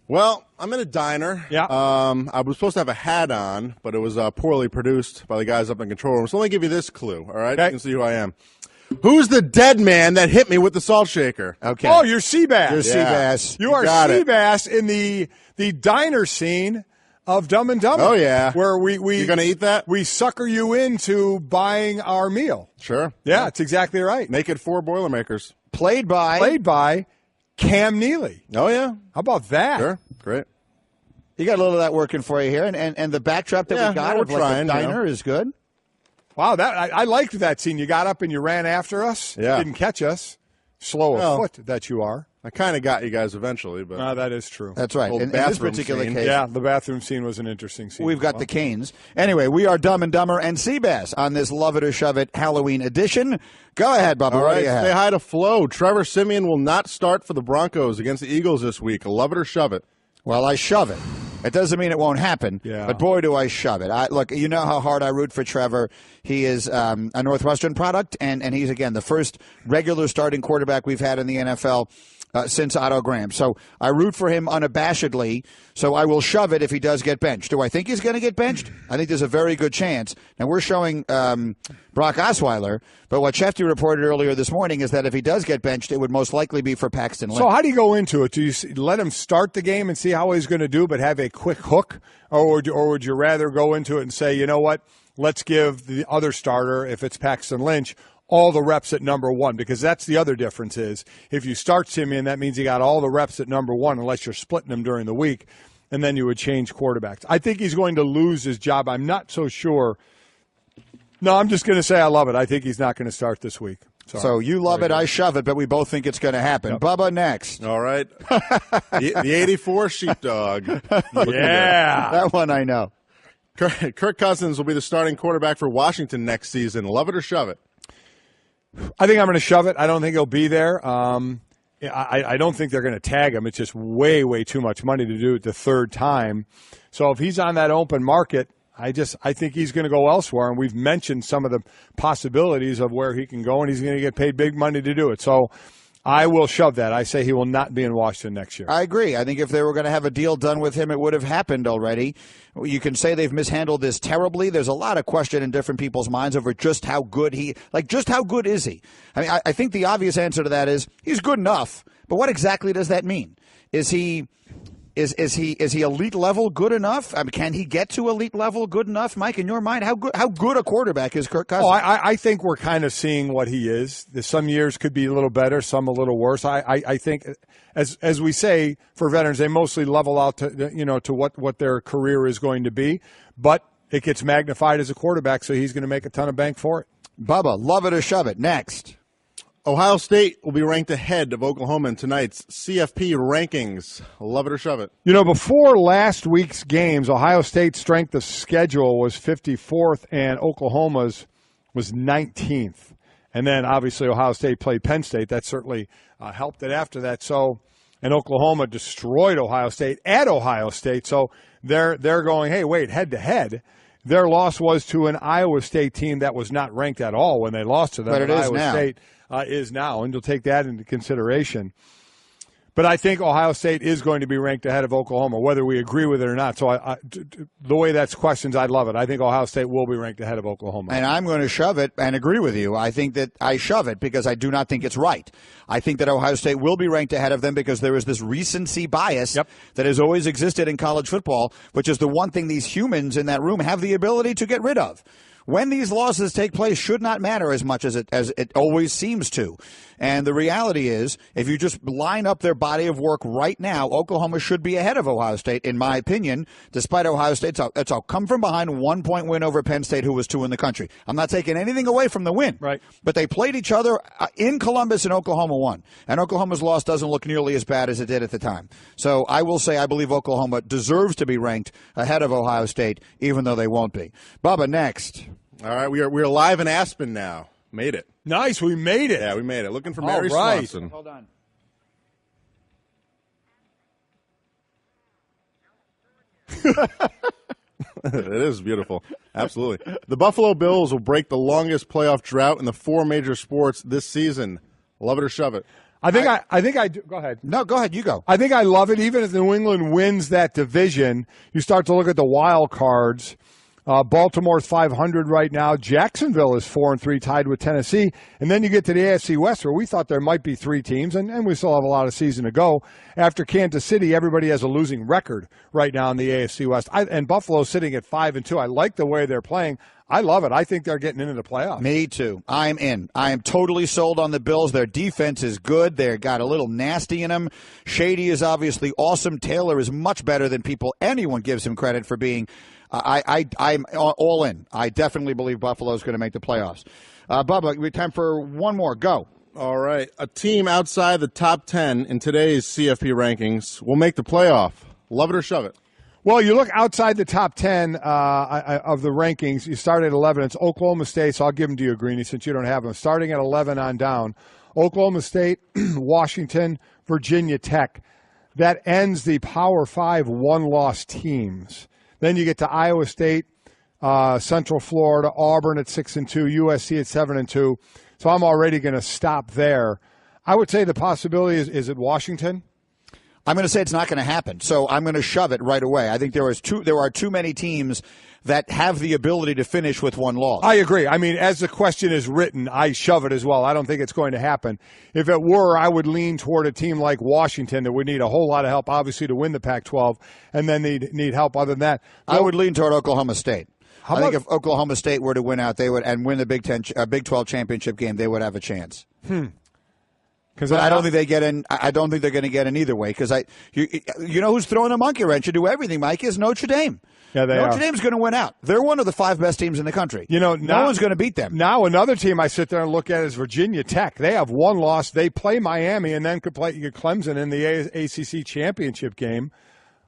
Well, I'm in a diner. Yeah. I was supposed to have a hat on, but it was poorly produced by the guys up in the control room. So let me give you this clue, all right? Okay. You can see who I am. Who's the dead man that hit me with the salt shaker? Okay. Oh, you're Seabass. You're Seabass. You are Seabass in the diner scene of Dumb and Dumber. Oh, yeah. Where we You going to eat that? We sucker you into buying our meal. Sure. Yeah, that's exactly right. Naked 4 Boilermakers. Played by Cam Neely. Oh, yeah. How about that? Sure. Great. You got a little of that working for you here, and the backdrop that we got of the diner is good. Wow, I liked that scene. You got up and you ran after us. Yeah. Didn't catch us. Slow of foot that you are. I kind of got you guys eventually, but that is true. That's right. In this particular case, the bathroom scene was an interesting scene. We've got the Canes. Anyway, we are Dumb and Dumber and Seabass on this Love It or Shove It Halloween edition. Go ahead, Bubba. All right, say hi to Flo. Trevor Siemian will not start for the Broncos against the Eagles this week. Love it or shove it. Well, I shove it. It doesn't mean it won't happen, but boy, do I shove it. Look, you know how hard I root for Trevor. He is a Northwestern product, and he's, again, the first regular starting quarterback we've had in the NFL since Otto Graham. So I root for him unabashedly, so I will shove it if he does get benched. Do I think he's going to get benched? I think there's a very good chance. Now, we're showing Brock Osweiler, but what Shefty reported earlier this morning is that if he does get benched, it would most likely be for Paxton Lynch. So how do you go into it? Do you let him start the game and see how he's going to do, but have a quick hook? Or would you rather go into it and say, you know what, let's give the other starter, if it's Paxton Lynch, all the reps at number 1, because that's the other difference is if you start Simeon, that means you got all the reps at number 1 unless you're splitting them during the week, and then you would change quarterbacks. I think he's going to lose his job. I'm not so sure. No, I'm just going to say I love it. I think he's not going to start this week. Sorry. So you love it, I shove it, but we both think it's going to happen. Yep. Bubba, next. All right. the 84 Sheepdog. Yeah. That one I know. Kirk Cousins will be the starting quarterback for Washington next season. Love it or shove it? I think I'm going to shove it. I don't think he'll be there. I don't think they're going to tag him. It's just way, way too much money to do it the third time. So if he's on that open market, I think he's going to go elsewhere. And we've mentioned some of the possibilities of where he can go, and he's going to get paid big money to do it. So I will shove that. I say he will not be in Washington next year. I agree. I think if they were going to have a deal done with him, it would have happened already. You can say they've mishandled this terribly. There's a lot of question in different people's minds over just how good just how good is he? I mean, I think the obvious answer to that is he's good enough. But what exactly does that mean? Is he Is he elite level good enough? I mean, can he get to elite level good enough, Mike? In your mind, how good a quarterback is Kirk Cousins? Oh, I think we're kind of seeing what he is. Some years could be a little better, some a little worse. I think, as we say for veterans, they mostly level out to what their career is going to be, but it gets magnified as a quarterback, so he's going to make a ton of bank for it. Bubba, love it or shove it. Next. Ohio State will be ranked ahead of Oklahoma in tonight's CFP rankings. Love it or shove it. Before last week's games, Ohio State's strength of schedule was 54th and Oklahoma's was 19th. And then, obviously, Ohio State played Penn State. That certainly helped it after that. And Oklahoma destroyed Ohio State at Ohio State. So they're going, hey, wait, head-to-head. Their loss was to an Iowa State team that was not ranked at all when they lost to them. But it is Iowa now. State is now, and you'll take that into consideration. But I think Ohio State is going to be ranked ahead of Oklahoma, whether we agree with it or not. So the way that's questioned, I love it. I think Ohio State will be ranked ahead of Oklahoma. And I'm going to shove it and agree with you. I think that I shove it because I do not think it's right. I think that Ohio State will be ranked ahead of them because there is this recency bias that has always existed in college football, which is the one thing these humans in that room have the ability to get rid of. When these losses take place should not matter as much as it always seems to. And the reality is, if you just line up their body of work right now, Oklahoma should be ahead of Ohio State, in my opinion, despite Ohio State's it's a come-from-behind 1-point win over Penn State, who was 2 in the country. I'm not taking anything away from the win. Right. But they played each other in Columbus, and Oklahoma won. And Oklahoma's loss doesn't look nearly as bad as it did at the time. So I will say I believe Oklahoma deserves to be ranked ahead of Ohio State, even though they won't be. Bubba, next. All right, we are live in Aspen now. Made it. Nice, we made it. Yeah, we made it. Looking for Mary right. Swanson. Hold on. It is beautiful. Absolutely. The Buffalo Bills will break the longest playoff drought in the 4 major sports this season. Love it or shove it. I think I do. Go ahead. No, go ahead. You go. I think I love it. Even if New England wins that division, you start to look at the wild cards. Baltimore's 500 right now. Jacksonville is 4-3, tied with Tennessee. And then you get to the AFC West, where we thought there might be 3 teams, and we still have a lot of season to go. After Kansas City, everybody has a losing record right now in the AFC West. And Buffalo's sitting at 5-2. I like the way they're playing. I love it. I think they're getting into the playoffs. Me too. I'm in. I am totally sold on the Bills. Their defense is good. They've got a little nasty in them. Shady is obviously awesome. Taylor is much better than anyone gives him credit for being. I'm all in. I definitely believe Buffalo's going to make the playoffs. Bubba, we have time for one more. Go. All right. A team outside the top 10 in today's CFP rankings will make the playoff. Love it or shove it. Well, you look outside the top 10 of the rankings. You start at 11. It's Oklahoma State, so I'll give them to you, Greeny, since you don't have them. Starting at 11 on down. Oklahoma State, Washington, Virginia Tech. That ends the Power 5 one-loss teams. Then you get to Iowa State, Central Florida, Auburn at 6-2, USC at 7-2. So I'm already going to stop there. I would say the possibility is it Washington? I'm going to say it's not going to happen. So I'm going to shove it right away. I think there are too many teams that have the ability to finish with one loss. I agree. I mean, as the question is written, I shove it as well. I don't think it's going to happen. If it were, I would lean toward a team like Washington that would need a whole lot of help, obviously, to win the Pac-12, and then need help other than that. I would lean toward Oklahoma State. I think if Oklahoma State were to win out, they would and win the Big 12 championship game, they would have a chance. Because I don't think they get in. I don't think they're going to get in either way. Because you know who's throwing a monkey wrench into everything, Mike, is Notre Dame. Yeah, Notre Dame's going to win out. They're one of the 5 best teams in the country. No one's going to beat them. Now another team I sit there and look at is Virginia Tech. They have one loss. They play Miami and then could play Clemson in the ACC championship game.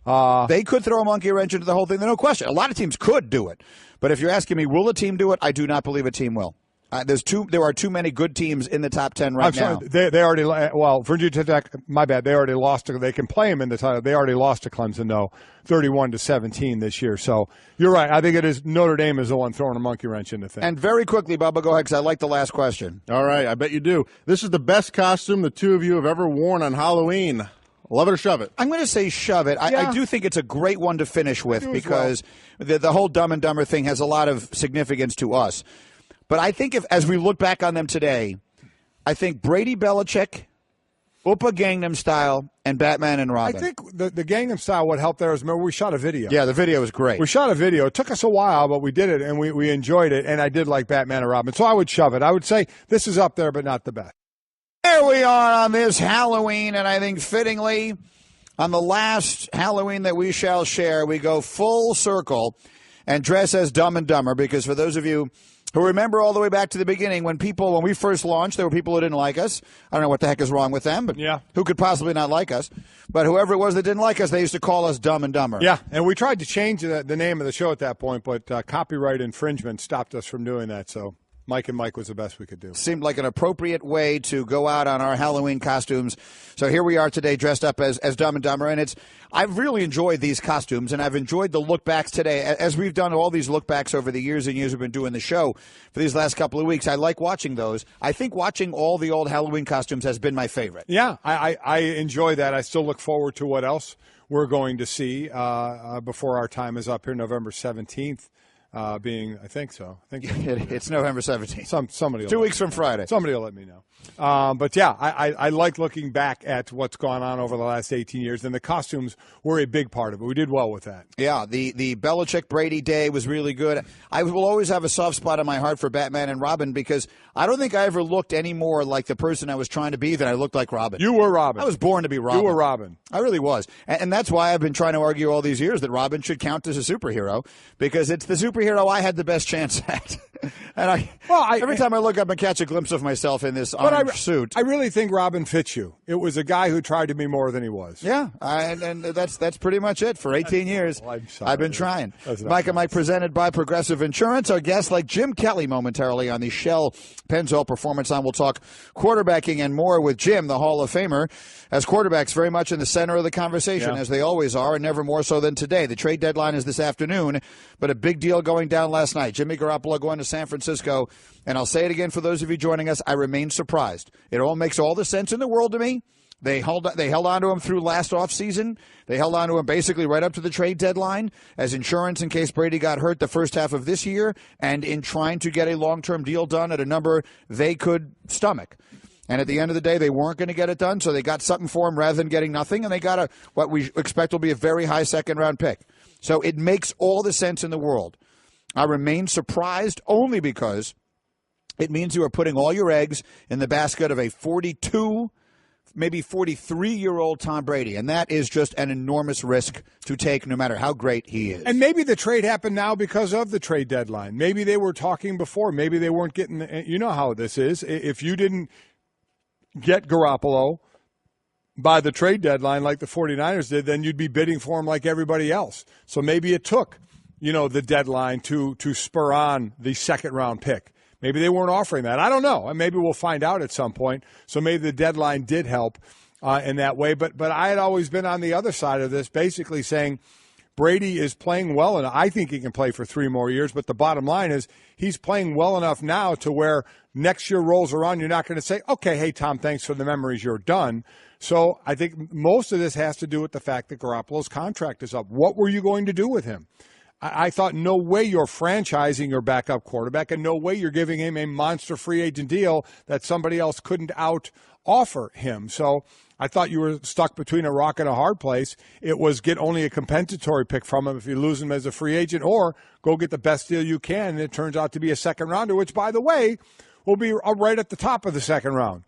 They could throw a monkey wrench into the whole thing. There's no question. A lot of teams could do it. But if you're asking me, will a team do it? I do not believe a team will. There are too many good teams in the top 10 right now. They already Virginia Tech. My bad. They already lost. They can play them in the title. They already lost to Clemson though, 31-17 this year. So you're right. I think it is Notre Dame is the one throwing a monkey wrench into things. And very quickly, Bubba, go ahead because I like the last question. All right, I bet you do. This is the best costume the two of you have ever worn on Halloween. Love it or shove it? I'm going to say shove it. I do think it's a great one to finish with because the whole Dumb and Dumber thing has a lot of significance to us. But I think as we look back on them today, I think Brady Belichick Oppa Gangnam Style and Batman and Robin. I think the Gangnam Style, what helped there is, remember, we shot a video. Yeah, the video was great. We shot a video. It took us a while, but we did it, and we enjoyed it, and I did like Batman and Robin. So I would shove it. I would say this is up there, but not the best. There we are on this Halloween, and I think fittingly, on the last Halloween that we shall share, we go full circle and dress as Dumb and Dumber, because for those of you who remember all the way back to the beginning, when we first launched, there were people who didn't like us. I don't know what the heck is wrong with them, but who could possibly not like us? But whoever it was that didn't like us, they used to call us Dumb and Dumber. Yeah, and we tried to change the name of the show at that point, but copyright infringement stopped us from doing that, so Mike and Mike was the best we could do. Seemed like an appropriate way to go out on our Halloween costumes. So here we are today dressed up as Dumb and Dumber, and I've really enjoyed these costumes, and I've enjoyed the look backs today. As we've done all these look backs over the years and years we've been doing the show for these last couple of weeks, I like watching those. I think watching all the old Halloween costumes has been my favorite. Yeah, I enjoy that. I still look forward to what else we're going to see before our time is up here, November 17th. I think so. It's November 17th. Somebody 2 weeks from Friday. Somebody will let me know. But yeah, I like looking back at what's gone on over the last 18 years, and the costumes were a big part of it. We did well with that. Yeah, the Belichick-Brady day was really good. I will always have a soft spot in my heart for Batman and Robin, because I don't think I ever looked any more like the person I was trying to be than I looked like Robin. You were Robin. I was born to be Robin. You were Robin. I really was. And that's why I've been trying to argue all these years that Robin should count as a superhero, because it's the superhero I had the best chance at. And every time I look up and catch a glimpse of myself in this orange suit. I really think Robin fits you. It was a guy who tried to be more than he was. Yeah, and that's pretty much it. For 18 years, I've been trying. Mike and Mike presented by Progressive Insurance. Our guests like Jim Kelly momentarily on the Shell Pennzoil Performance Line. We'll talk quarterbacking and more with Jim, the Hall of Famer, as quarterbacks very much in the center of the conversation, as they always are, and never more so than today. The trade deadline is this afternoon, but a big deal going down last night. Jimmy Garoppolo going to San Francisco, and I'll say it again for those of you joining us, I remain surprised. It all makes all the sense in the world to me. They held on to him through last offseason. They held on to him basically right up to the trade deadline as insurance in case Brady got hurt the first half of this year, and in trying to get a long-term deal done at a number they could stomach. And at the end of the day, they weren't going to get it done, so they got something for him rather than getting nothing, and they got what we expect will be a very high second-round pick. So it makes all the sense in the world. I remain surprised only because it means you are putting all your eggs in the basket of a 42, maybe 43-year-old Tom Brady, and that is just an enormous risk to take no matter how great he is. And maybe the trade happened now because of the trade deadline. Maybe they were talking before. Maybe they weren't getting – you know how this is. If you didn't get Garoppolo by the trade deadline like the 49ers did, then you'd be bidding for him like everybody else. So maybe it took – the deadline to spur on the second-round pick. Maybe they weren't offering that. I don't know. And maybe we'll find out at some point. So maybe the deadline did help in that way. But I had always been on the other side of this, basically saying Brady is playing well, and I think he can play for 3 more years. But the bottom line is he's playing well enough now to where next year rolls around, you're not going to say, okay, hey, Tom, thanks for the memories, you're done. So I think most of this has to do with the fact that Garoppolo's contract is up. What were you going to do with him? I thought no way you're franchising your backup quarterback, and no way you're giving him a monster free agent deal that somebody else couldn't out-offer him. So I thought you were stuck between a rock and a hard place. It was get only a compensatory pick from him if you lose him as a free agent, or go get the best deal you can, and it turns out to be a second-rounder, which, by the way, will be right at the top of the second round.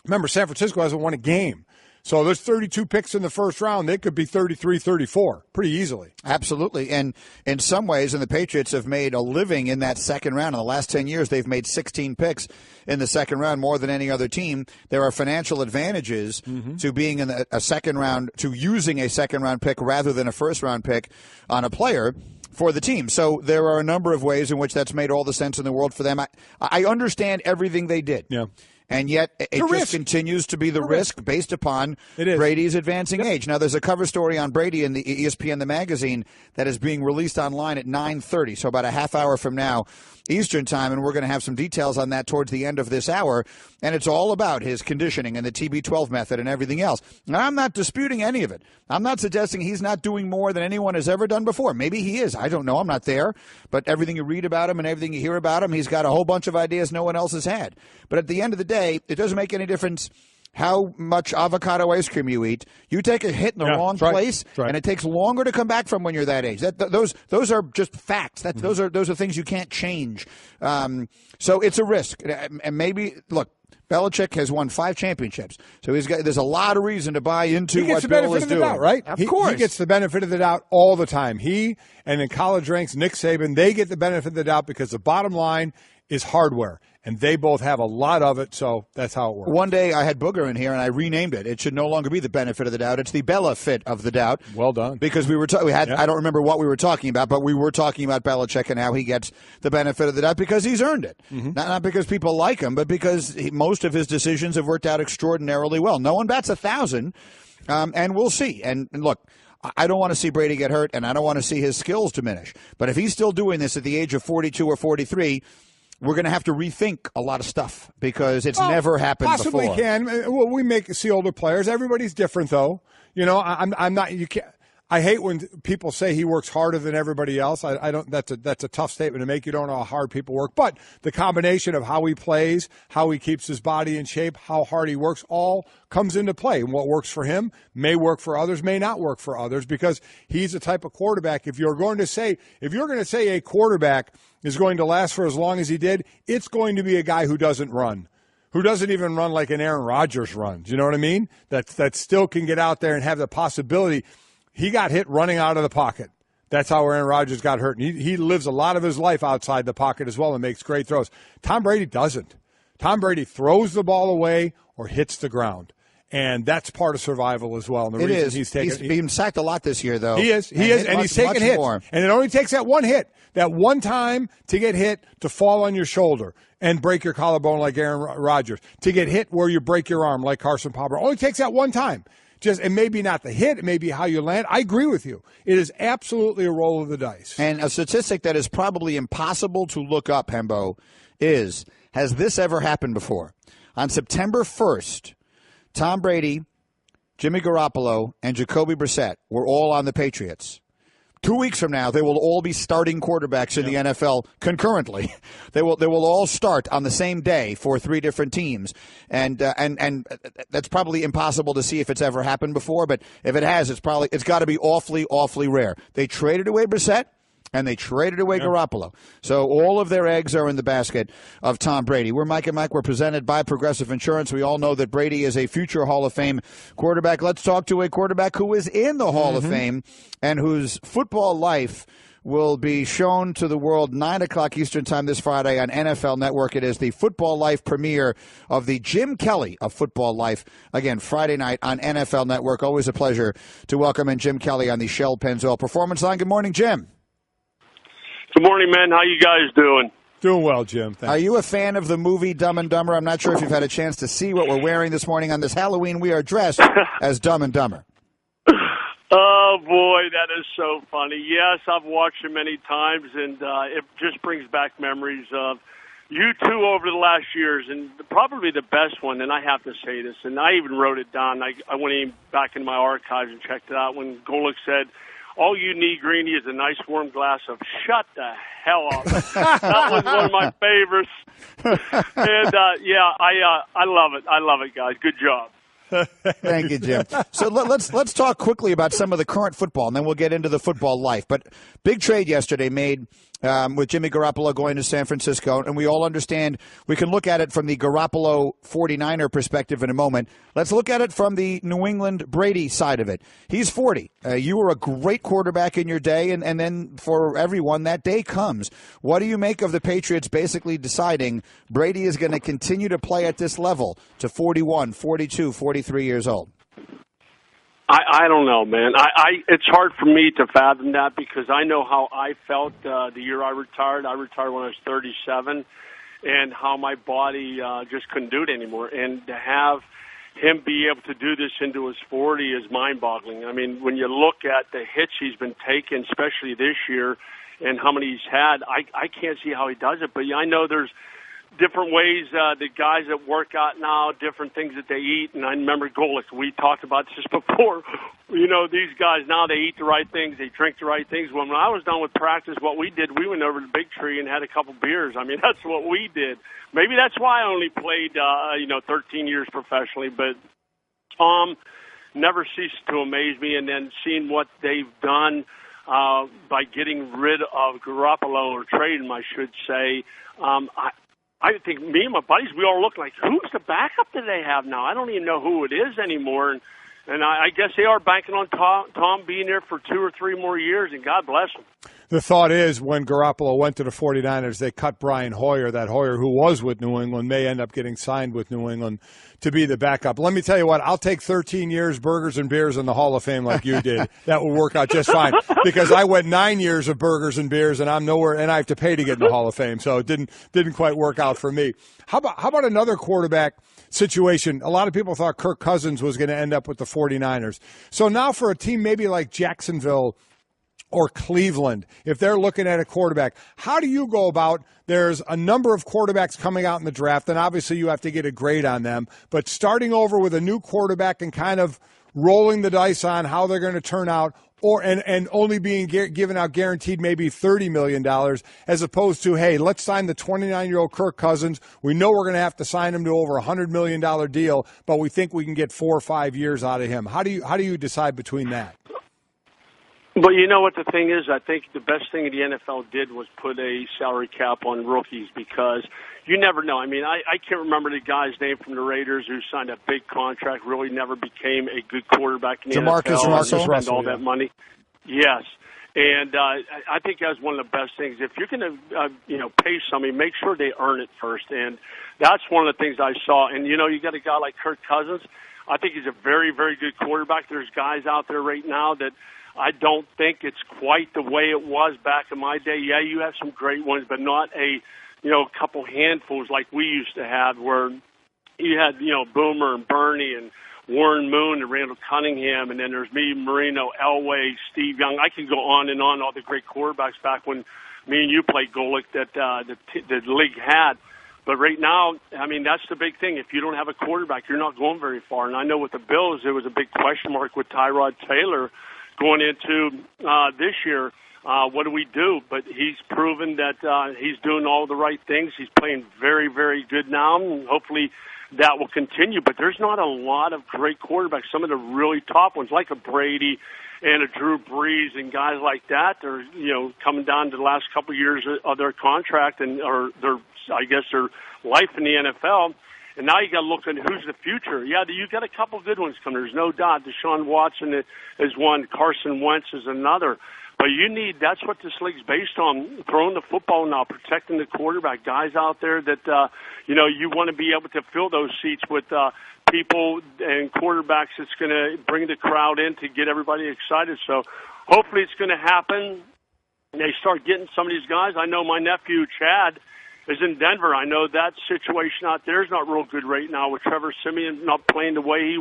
Remember, San Francisco hasn't won a game. So there's 32 picks in the first round. They could be 33, 34 pretty easily. Absolutely. And in some ways, and the Patriots have made a living in that second round. In the last 10 years, they've made 16 picks in the second round, more than any other team. There are financial advantages to being in a second round, to using a second round pick rather than a first round pick on a player for the team. So there are a number of ways in which that's made all the sense in the world for them. I understand everything they did. Yeah. And yet it just continues to be the risk based upon Brady's advancing age. Now, there's a cover story on Brady in the ESPN, the magazine, that is being released online at 9:30, so about a half hour from now, Eastern time, and we're going to have some details on that towards the end of this hour. And it's all about his conditioning and the TB12 method and everything else. And I'm not disputing any of it. I'm not suggesting he's not doing more than anyone has ever done before. Maybe he is. I don't know. I'm not there. But everything you read about him and everything you hear about him, he's got a whole bunch of ideas no one else has had. But at the end of the day, it doesn't make any difference how much avocado ice cream you eat. You take a hit in the wrong place, and it takes longer to come back from when you're that age. Those are just facts. Those are things you can't change. So it's a risk. And maybe, look, Belichick has won 5 championships, so there's a lot of reason to buy into what Bill is doing. He gets the benefit of the doubt, right? Of course. He gets the benefit of the doubt all the time. He and in college ranks, Nick Saban, they get the benefit of the doubt because the bottom line is hardware, and they both have a lot of it, so that's how it works. One day I had Booger in here, and I renamed it. It should no longer be the benefit of the doubt. It's the Bella fit of the doubt. Well done. Because we had I don't remember what we were talking about, but we were talking about Belichick and how he gets the benefit of the doubt because he's earned it. Not because people like him, but because most of his decisions have worked out extraordinarily well. No one bats 1,000, and we'll see. And look, I don't want to see Brady get hurt, and I don't want to see his skills diminish. But if he's still doing this at the age of 42 or 43, we're going to have to rethink a lot of stuff because it's never happened possibly before. Can. Well, we see older players. Everybody's different, though. You know, I'm not. You can't. I hate when people say he works harder than everybody else. I don't. That's a tough statement to make. You don't know how hard people work, but the combination of how he plays, how he keeps his body in shape, how hard he works, all comes into play. And what works for him may work for others, may not work for others, because he's the type of quarterback. If you're going to say a quarterback is going to last for as long as he did, it's going to be a guy who doesn't run. Who doesn't even run like an Aaron Rodgers runs. You know what I mean? That still can get out there and have the possibility. He got hit running out of the pocket. That's how Aaron Rodgers got hurt. And he lives a lot of his life outside the pocket as well and makes great throws. Tom Brady doesn't. Tom Brady throws the ball away or hits the ground. And that's part of survival as well. And the reason he's been sacked a lot this year, though. He is. And he's taken hits. More. And it only takes that one hit, that one time to get hit, to fall on your shoulder and break your collarbone like Aaron Rodgers, to get hit where you break your arm like Carson Palmer. It only takes that one time. It may be not the hit, it may be how you land. I agree with you. It is absolutely a roll of the dice. And a statistic that is probably impossible to look up, Hembo, is, has this ever happened before? On September 1st, Tom Brady, Jimmy Garoppolo, and Jacoby Brissett were all on the Patriots. 2 weeks from now, they will all be starting quarterbacks in the NFL concurrently. They will all start on the same day for 3 different teams, and that's probably impossible to see if it's ever happened before. But if it has, it's got to be awfully rare. They traded away Brissett. And they traded away Garoppolo. So all of their eggs are in the basket of Tom Brady. We're Mike and Mike. We're presented by Progressive Insurance. We all know that Brady is a future Hall of Fame quarterback. Let's talk to a quarterback who is in the Hall of Fame and whose football life will be shown to the world 9 o'clock Eastern Time this Friday on NFL Network. It is the Football Life premiere of the Jim Kelly of Football Life. Again, Friday night on NFL Network. Always a pleasure to welcome in Jim Kelly on the Shell Pennzoil Performance Line. Good morning, Jim. Good morning, man. How you guys doing? Doing well, Jim. Are you a fan of the movie Dumb and Dumber? I'm not sure if you've had a chance to see what we're wearing this morning. On this Halloween, we are dressed as Dumb and Dumber. Oh, boy, that is so funny. Yes, I've watched it many times, and it just brings back memories of you two over the last years. And probably the best one, and I have to say this, and I even wrote it down. I went in back in my archives and checked it out when Golic said, "All you need, Greeny, is a nice warm glass of shut the hell up." That was one of my favorites. And, I love it. I love it, guys. Good job. Thank you, Jim. So let's talk quickly about some of the current football, and then we'll get into the football life. But big trade yesterday made with Jimmy Garoppolo going to San Francisco, and we all understand we can look at it from the Garoppolo 49er perspective in a moment. Let's look at it from the New England Brady side of it. He's 40. You were a great quarterback in your day, and then for everyone, that day comes. What do you make of the Patriots basically deciding Brady is going to continue to play at this level to 41, 42, 43 years old? I don't know, man. It's hard for me to fathom that because I know how I felt the year I retired. I retired when I was 37, and how my body just couldn't do it anymore. And to have him be able to do this into his 40 is mind-boggling. I mean, when you look at the hits he's been taking, especially this year, and how many he's had, I can't see how he does it. But I know there's different ways, the guys that work out now, different things that they eat. And I remember Golic, we talked about this before. You know, these guys now, they eat the right things, they drink the right things. When I was done with practice, what we did, we went over to the big tree and had a couple beers. I mean, that's what we did. Maybe that's why I only played, 13 years professionally. But Tom never ceased to amaze me. And then seeing what they've done by getting rid of Garoppolo, or trading him, I should say, I think me and my buddies, we all look like, who's the backup that they have now? I don't even know who it is anymore. And I guess they are banking on Tom being there for 2 or 3 more years, and God bless him. The thought is when Garoppolo went to the 49ers, they cut Brian Hoyer. That Hoyer, who was with New England, may end up getting signed with New England to be the backup. Let me tell you what, I'll take 13 years, burgers and beers in the Hall of Fame like you did. That would work out just fine, because I went 9 years of burgers and beers, and I'm nowhere, and I have to pay to get in the Hall of Fame, so it didn't quite work out for me. How about another quarterback situation? A lot of people thought Kirk Cousins was going to end up with the 49ers. So now for a team maybe like Jacksonville or Cleveland, if they're looking at a quarterback, how do you go about, there's a number of quarterbacks coming out in the draft, and obviously you have to get a grade on them, but starting over with a new quarterback and kind of rolling the dice on how they're going to turn out, and only being given out guaranteed maybe $30 million, as opposed to, hey, let's sign the 29-year-old Kirk Cousins. We know we're going to have to sign him to over a $100 million deal, but we think we can get 4 or 5 years out of him. How do you decide between that? But you know what the thing is? I think the best thing the NFL did was put a salary cap on rookies, because you never know. I mean, I can't remember the guy's name from the Raiders who signed a big contract, really never became a good quarterback in the NFL. Spend all that money. Yes. And I think that's one of the best things. If you're going to pay somebody, make sure they earn it first. And that's one of the things I saw. And, you got a guy like Kirk Cousins. I think he's a very, very good quarterback. There's guys out there right now that I don't think it's quite the way it was back in my day. Yeah, you have some great ones, but not a couple handfuls like we used to have, where you had, Boomer and Bernie and Warren Moon and Randall Cunningham, and then there's me, Marino, Elway, Steve Young. I can go on and on, all the great quarterbacks back when me and you played Golic that the league had. But right now, I mean, that's the big thing. If you don't have a quarterback, you're not going very far. And I know with the Bills, there was a big question mark with Tyrod Taylor going into this year. What do we do? But he's proven that he's doing all the right things. He's playing very, very good now, and hopefully that will continue. But there's not a lot of great quarterbacks. Some of the really top ones, like a Brady and a Drew Brees and guys like that, they're coming down to the last couple of years of their contract or their life in the NFL. And now you got to look at who's the future. Yeah, you got a couple good ones coming. There's no doubt. Deshaun Watson is one. Carson Wentz is another. But that's what this league's based on, throwing the football now, protecting the quarterback, guys out there that, you want to be able to fill those seats with people and quarterbacks that's going to bring the crowd in to get everybody excited. So hopefully it's going to happen. They start getting some of these guys. I know my nephew, Chad, is in Denver. I know that situation out there is not real good right now with Trevor Siemian not playing the way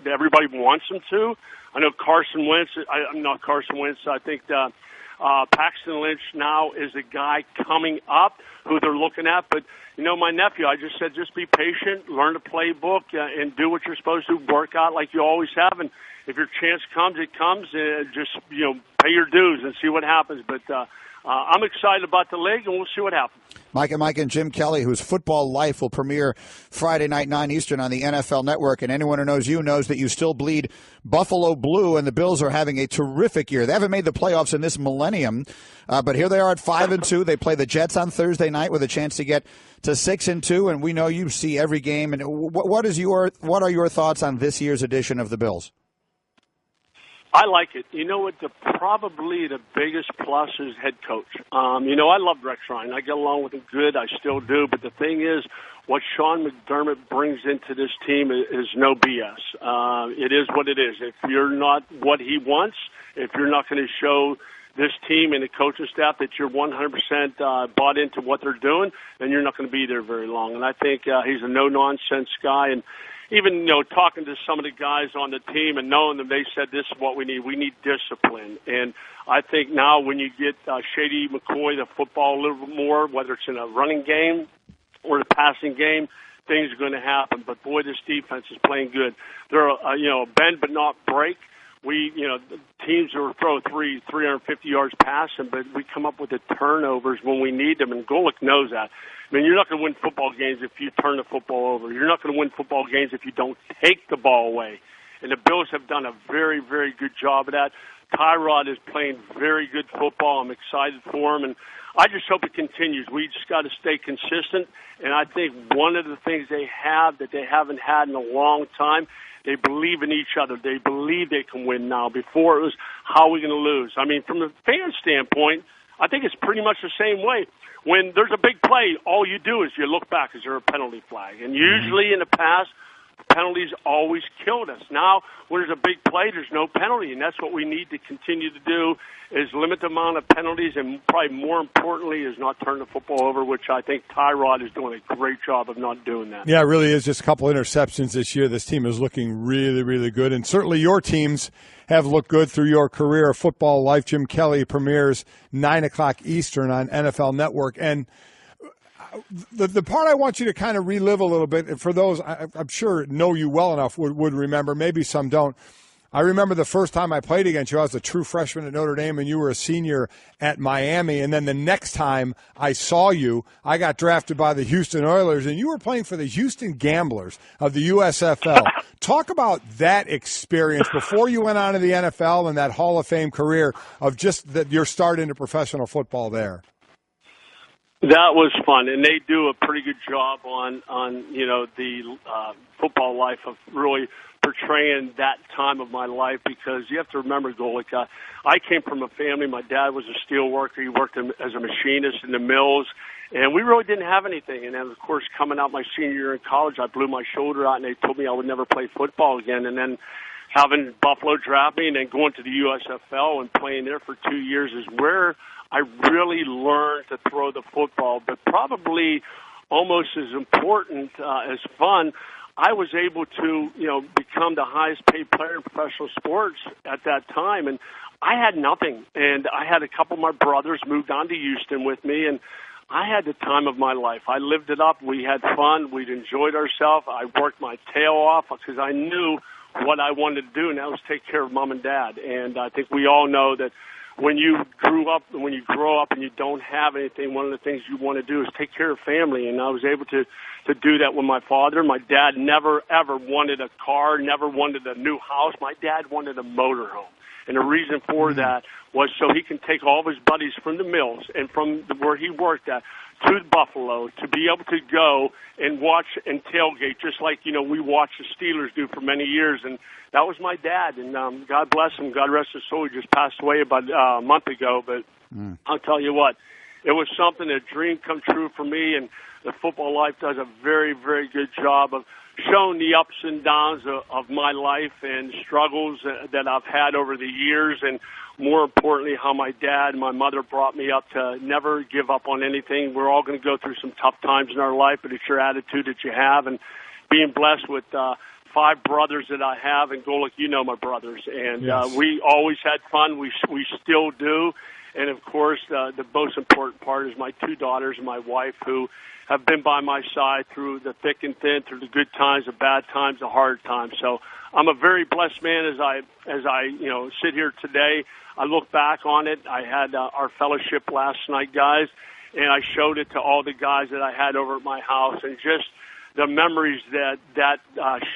everybody wants him to. I know Carson Wentz. I think Paxton Lynch now is a guy coming up who they're looking at. But, my nephew, I just said just be patient, learn the playbook, and do what you're supposed to, work out like you always have. And if your chance comes, it comes. Just, pay your dues and see what happens. But I'm excited about the league, and we'll see what happens. Mike and Jim Kelly, whose Football Life will premiere Friday night, 9 Eastern on the NFL Network. And anyone who knows you knows that you still bleed Buffalo blue, and the Bills are having a terrific year. They haven't made the playoffs in this millennium, but here they are at 5-2. They play the Jets on Thursday night with a chance to get to 6-2, and we know you see every game. And what are your thoughts on this year's edition of the Bills? I like it. You know what? Probably the biggest plus is head coach. I love Rex Ryan. I get along with him good. I still do. But the thing is, what Sean McDermott brings into this team is no BS. It is what it is. If you're not what he wants, if you're not going to show this team and the coaching staff that you're 100% bought into what they're doing, then you're not going to be there very long. And I think he's a no-nonsense guy. And even, talking to some of the guys on the team and knowing them, they said this is what we need. We need discipline. And I think now when you get Shady McCoy the football a little bit more, whether it's in a running game or the passing game, things are going to happen. But, boy, this defense is playing good. They're, bend but not break. Teams will throw 350 yards passing, but we come up with the turnovers when we need them, and Golic knows that. I mean, you're not going to win football games if you turn the football over. You're not going to win football games if you don't take the ball away. And the Bills have done a very, very good job of that. Tyrod is playing very good football. I'm excited for him, and I just hope it continues. We just got to stay consistent, and I think one of the things they have that they haven't had in a long time, they believe in each other. They believe they can win now. Before it was, how are we going to lose? I mean, from the fan standpoint, I think it's pretty much the same way. When there's a big play, all you do is you look back. Is there a penalty flag? And usually in the past, penalties always killed us. Now, when there's a big play, there's no penalty, and that's what we need to continue to do is limit the amount of penalties, and probably more importantly is not turn the football over, which I think Tyrod is doing a great job of not doing that. Yeah, it really is. Just a couple interceptions this year. This team is looking really, really good, and certainly your teams have looked good through your career of football life. Jim Kelly premieres 9 o'clock Eastern on NFL Network, and the part I want you to kind of relive a little bit, for those I'm sure know you well enough would remember, maybe some don't. I remember the first time I played against you, I was a true freshman at Notre Dame, and you were a senior at Miami. And then the next time I saw you, I got drafted by the Houston Oilers, and you were playing for the Houston Gamblers of the USFL. Talk about that experience before you went on to the NFL and that Hall of Fame career of just your start into professional football there. That was fun, and they do a pretty good job on the football life of really portraying that time of my life, because you have to remember, Golic, I came from a family. My dad was a steel worker. He worked as a machinist in the mills, and we really didn't have anything. And then, of course, coming out my senior year in college, I blew my shoulder out, and they told me I would never play football again. And then having Buffalo draft me and then going to the USFL and playing there for 2 years is where I really learned to throw the football. But probably almost as important as fun, I was able to, become the highest paid player in professional sports at that time. And I had nothing. And I had a couple of my brothers moved on to Houston with me, and I had the time of my life. I lived it up. We had fun. We'd enjoyed ourselves. I worked my tail off because I knew what I wanted to do, and that was take care of mom and dad. And I think we all know that when you grow up and you don't have anything, one of the things you want to do is take care of family. And I was able to do that with my father. My dad never, ever wanted a car, never wanted a new house. My dad wanted a motorhome. And the reason for that was so he can take all of his buddies from the mills and from where he worked at to Buffalo to be able to go and watch and tailgate just like, we watched the Steelers do for many years. And that was my dad. And God bless him. God rest his soul. He just passed away about a month ago. But I'll tell you what, it was something, a dream come true for me. And the football life does a very, very good job of showing the ups and downs of my life and struggles that I've had over the years, and more importantly, how my dad and my mother brought me up to never give up on anything. We're all going to go through some tough times in our life, but it's your attitude that you have, and being blessed with 5 brothers that I have, and Golic, my brothers, and yes. We always had fun. We still do, and of course, the most important part is my 2 daughters and my wife, who have been by my side through the thick and thin, through the good times, the bad times, the hard times. So I'm a very blessed man as I sit here today. I look back on it. I had our fellowship last night, guys, and I showed it to all the guys that I had over at my house, and just the memories that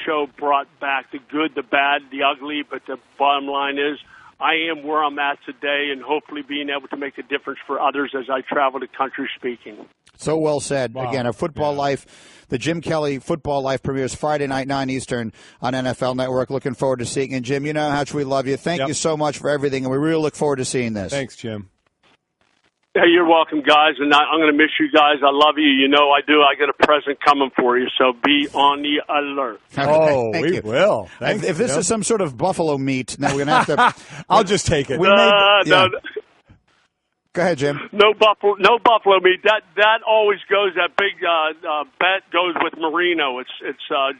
show brought back, the good, the bad, the ugly, but the bottom line is I am where I'm at today, and hopefully being able to make a difference for others as I travel the country speaking. So well said. Wow. Again, a football life. The Jim Kelly Football Life premieres Friday night, 9 Eastern on NFL Network. Looking forward to seeing it. Jim, you know how much we love you. Thank you so much for everything, and we really look forward to seeing this. Thanks, Jim. Hey, you're welcome, guys, and I'm going to miss you guys. I love you. You know I do. I got a present coming for you, so be on the alert. Oh, Thank we you. will. Thanks, if this is some sort of buffalo meat, now we're going to have to... I'll just take it. No. Go ahead, Jim. No buffalo meat. That always goes. That big bet goes with Marino. It's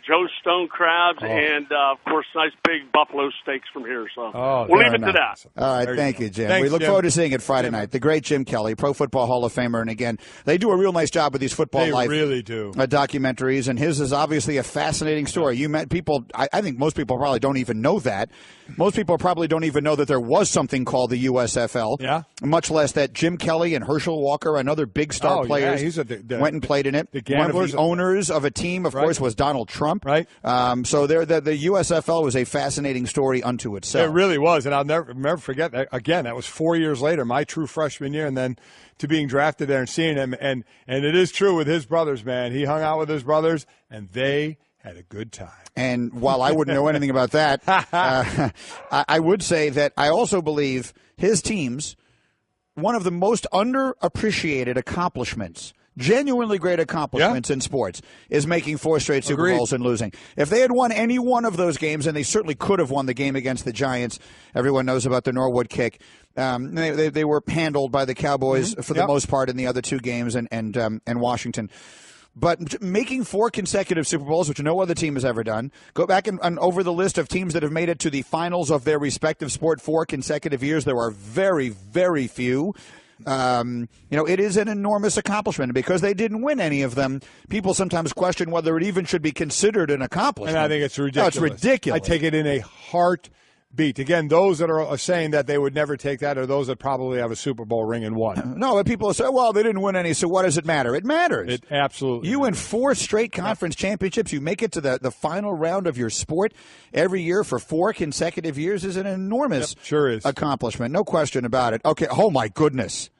Joe Stone crabs and of course nice big buffalo steaks from here. So we'll leave it to that. All right, thank you, Jim. Thanks, we look Jim. forward to seeing it Friday night. The great Jim Kelly, Pro Football Hall of Famer, and again, they do a real nice job with these football life. They really do. Documentaries, and his is obviously a fascinating story. You met people. I think most people probably don't even know that. Most people probably don't even know that there was something called the USFL. Yeah. Much less that Jim Kelly and Herschel Walker and other big star players went and played in it. One of the owners of a team, of course, was Donald Trump. Right. So the USFL was a fascinating story unto itself. It really was, and I'll never forget that. Again, that was 4 years later, my true freshman year, and then to being drafted there and seeing him. And it is true with his brothers, man. He hung out with his brothers, and they had a good time. And while I wouldn't know anything about that, I would say that I also believe his teams, one of the most underappreciated accomplishments, genuinely great accomplishments in sports, is making 4 straight Super Bowls and losing. If they had won any one of those games, and they certainly could have won the game against the Giants, everyone knows about the Norwood kick. They were handled by the Cowboys for the most part in the other 2 games and Washington. But making 4 consecutive Super Bowls, which no other team has ever done, go back and over the list of teams that have made it to the finals of their respective sport 4 consecutive years. There are very, very few. It is an enormous accomplishment. Because they didn't win any of them, people sometimes question whether it even should be considered an accomplishment. And I think it's ridiculous. No, it's ridiculous. I take it in a heartbeat. Again, those that are saying that they would never take that are those that probably have a Super Bowl ring and won. No, but people say, well, they didn't win any, so what does it matter? It matters. It absolutely You win 4 straight conference championships. You make it to the final round of your sport every year for 4 consecutive years is an enormous accomplishment. No question about it. Okay, oh my goodness.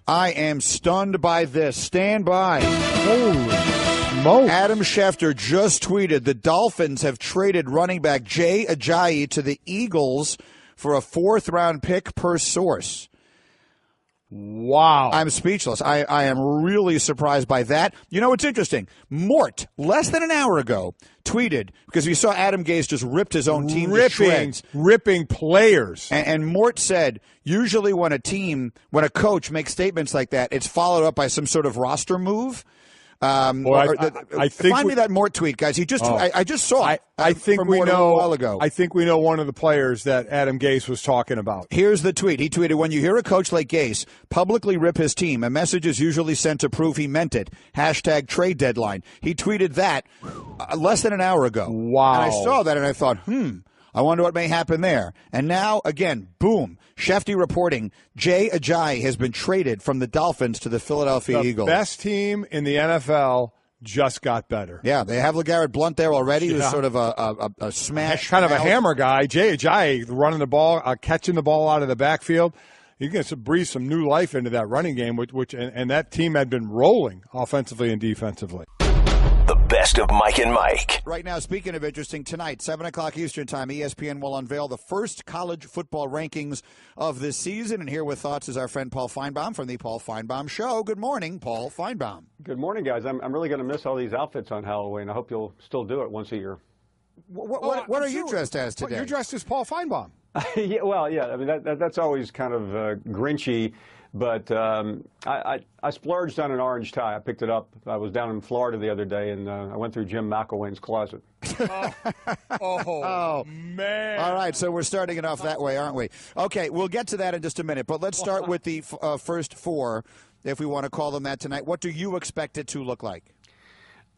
I am stunned by this. Stand by. Holy smoke. Adam Schefter just tweeted the Dolphins have traded running back Jay Ajayi to the Eagles for a 4th-round pick per source. Wow. I'm speechless. I am really surprised by that. You know, it's interesting. Mort, less than an hour ago, tweeted, because we saw Adam Gase just ripped his own team to shreds. Ripping players. And Mort said, usually when a coach makes statements like that, it's followed up by some sort of roster move. I think find me that Mort tweet, guys. He just I just saw it. I think we know. A while ago. I think we know one of the players that Adam Gase was talking about. Here's the tweet. He tweeted, "When you hear a coach like Gase publicly rip his team, a message is usually sent to prove he meant it. #trade deadline." He tweeted that less than an hour ago. Wow. And I saw that and I thought, I wonder what may happen there. And now, again, boom, Shefty reporting, Jay Ajayi has been traded from the Dolphins to the Philadelphia Eagles. The best team in the NFL just got better. Yeah, they have LeGarrette Blount there already, who's sort of a smash. Kind of a hammer guy. Jay Ajayi running the ball, catching the ball out of the backfield. You can breathe some new life into that running game, which that team had been rolling offensively and defensively. The best of Mike and Mike. Right now, speaking of interesting, tonight, 7 o'clock Eastern Time, ESPN will unveil the first college football rankings of this season. And here with thoughts is our friend Paul Finebaum from the Paul Finebaum Show. Good morning, Paul Finebaum. Good morning, guys. I'm really going to miss all these outfits on Halloween. I hope you'll still do it once a year. What are you dressed as today? You're dressed as Paul Finebaum. Yeah. I mean, that's always kind of grinchy. But I splurged on an orange tie. I picked it up. I was down in Florida the other day, and I went through Jim McElwain's closet. Oh, man. All right, so we're starting it off that way, aren't we? Okay, we'll get to that in just a minute. But let's start with the first 4, if we want to call them that tonight. What do you expect it to look like?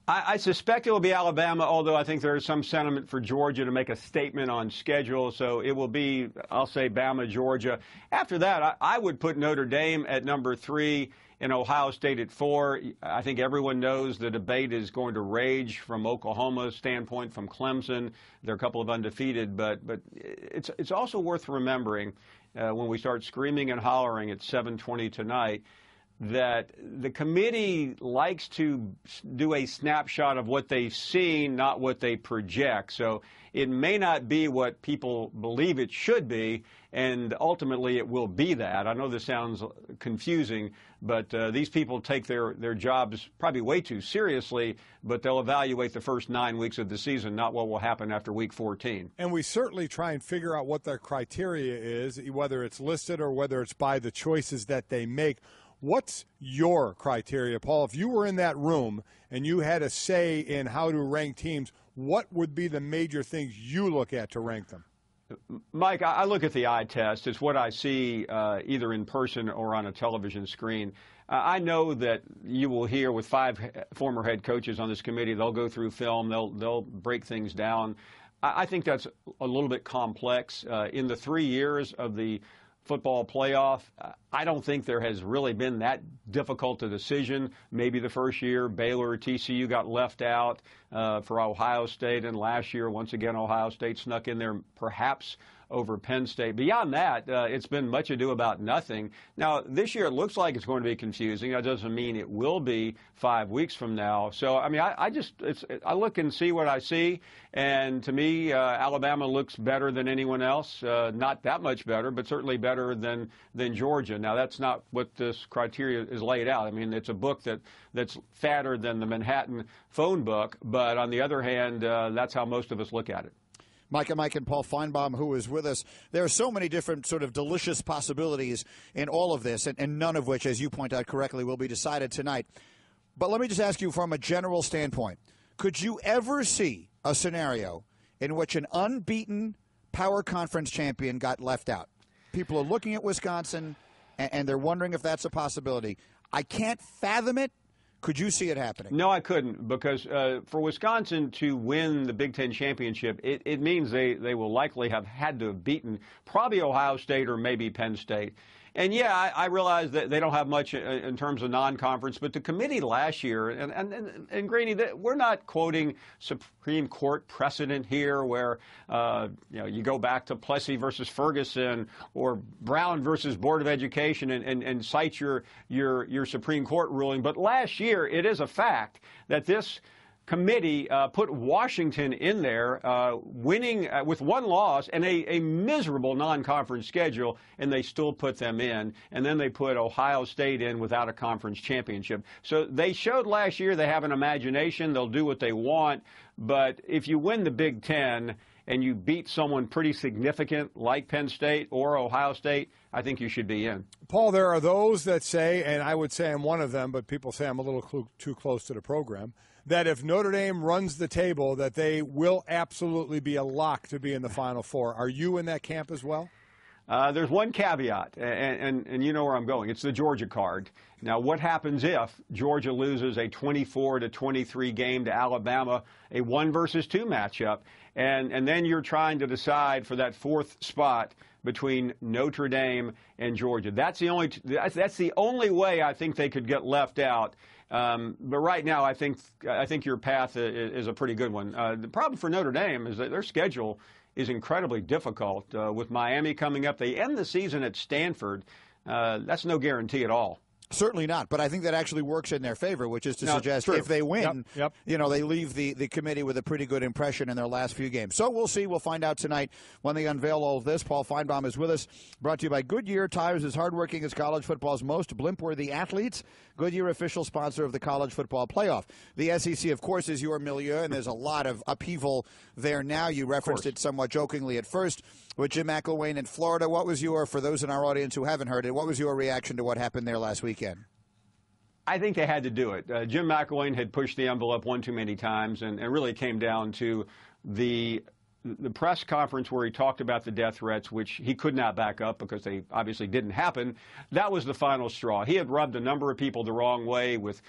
I suspect it will be Alabama, although I think there is some sentiment for Georgia to make a statement on schedule. So it will be, I'll say, Bama, Georgia. After that, I would put Notre Dame at number 3 and Ohio State at 4. I think everyone knows the debate is going to rage from Oklahoma's standpoint, from Clemson. They're a couple of undefeated, but it's also worth remembering when we start screaming and hollering at 7:20 tonight that the committee likes to do a snapshot of what they've seen, not what they project. So it may not be what people believe it should be, and ultimately it will be that. I know this sounds confusing, but these people take their jobs probably way too seriously, but they'll evaluate the first 9 weeks of the season, not what will happen after week 14. And we certainly try and figure out what their criteria is, whether it's listed or whether it's by the choices that they make. What's your criteria, Paul? If you were in that room and you had a say in how to rank teams, what would be the major things you look at to rank them? Mike, I look at the eye test. It's what I see either in person or on a television screen. I know that you will hear with 5 former head coaches on this committee, they'll go through film, they'll break things down. I think that's a little bit complex. In the 3 years of the football playoff, I don't think there has really been that difficult a decision. Maybe the first year, Baylor or TCU got left out for Ohio State, and last year, once again, Ohio State snuck in there perhaps over Penn State. Beyond that, it's been much ado about nothing. Now, this year it looks like it's going to be confusing. That doesn't mean it will be 5 weeks from now. So, I mean, I look and see what I see, and to me, Alabama looks better than anyone else. Not that much better, but certainly better than Georgia. Now, that's not what this criteria is laid out. I mean, it's a book that's fatter than the Manhattan phone book, but on the other hand, that's how most of us look at it. Mike and Paul Finebaum, who is with us. There are so many different sort of delicious possibilities in all of this, and none of which, as you point out correctly, will be decided tonight. But let me just ask you from a general standpoint, could you ever see a scenario in which an unbeaten power conference champion got left out? People are looking at Wisconsin, and they're wondering if that's a possibility. I can't fathom it. Could you see it happening? No, I couldn't, because for Wisconsin to win the Big Ten championship, it means they will likely have had to have beaten probably Ohio State or maybe Penn State. And, yeah, I realize that they don't have much in terms of non-conference, but the committee last year, and Greeny, we're not quoting Supreme Court precedent here where, you go back to Plessy versus Ferguson or Brown versus Board of Education and cite your Supreme Court ruling. But last year, it is a fact that this committee put Washington in there, winning with 1 loss and a miserable non-conference schedule, and they still put them in. And then they put Ohio State in without a conference championship. So they showed last year they have an imagination. They'll do what they want. But if you win the Big Ten and you beat someone pretty significant like Penn State or Ohio State, I think you should be in. Paul, there are those that say, and I would say I'm one of them, but people say I'm a little too close to the program, that if Notre Dame runs the table, that they will absolutely be a lock to be in the Final Four. Are you in that camp as well? There's one caveat, and you know where I'm going. It's the Georgia card. Now, what happens if Georgia loses a 24-23 game to Alabama, a 1-versus-2 matchup, and then you're trying to decide for that 4th spot between Notre Dame and Georgia? That's the only way I think they could get left out. But right now, I think your path is a pretty good one. The problem for Notre Dame is that their schedule is incredibly difficult. With Miami coming up, they end the season at Stanford. That's no guarantee at all. Certainly not, but I think that actually works in their favor, which is to suggest if they win, they leave the committee with a pretty good impression in their last few games. So we'll see. We'll find out tonight when they unveil all of this. Paul Finebaum is with us, brought to you by Goodyear Tires, as hardworking as college football's most blimp-worthy athletes. Goodyear, official sponsor of the college football playoff. The SEC, of course, is your milieu, and there's a lot of upheaval there now. You referenced it somewhat jokingly at first with Jim McElwain in Florida. What was for those in our audience who haven't heard it, what was your reaction to what happened there last weekend? I think they had to do it. Jim McElwain had pushed the envelope one too many times, and it really came down to the press conference where he talked about the death threats, which he could not back up because they obviously didn't happen. That was the final straw. He had rubbed a number of people the wrong way with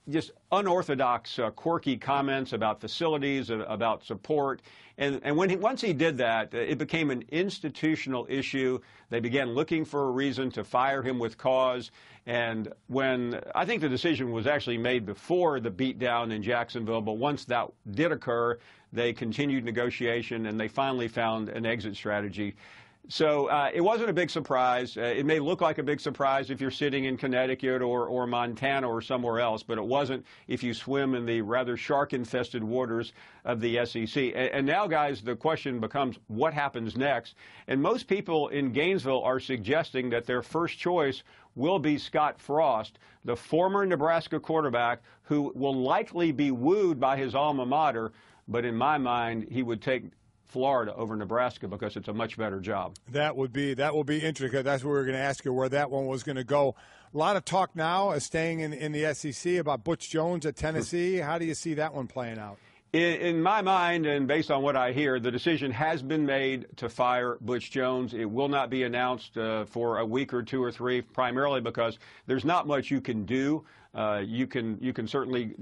just unorthodox, quirky comments about facilities, about support. And once he did that, it became an institutional issue. They began looking for a reason to fire him with cause. And when I think the decision was actually made before the beatdown in Jacksonville, but once that did occur, they continued negotiation and they finally found an exit strategy. So it wasn't a big surprise. It may look like a big surprise if you're sitting in Connecticut or Montana or somewhere else, but it wasn't if you swim in the rather shark-infested waters of the SEC. And now, guys, the question becomes, what happens next? And most people in Gainesville are suggesting that their first choice will be Scott Frost, the former Nebraska quarterback who will likely be wooed by his alma mater, but in my mind, he would take Florida over Nebraska because it's a much better job. That will be interesting. That's what we were going to ask you, where that one was going to go. A lot of talk now, staying in the SEC, about Butch Jones at Tennessee. How do you see that one playing out? In my mind, and based on what I hear, the decision has been made to fire Butch Jones. It will not be announced for a week or two or three, primarily because there's not much you can do. You can certainly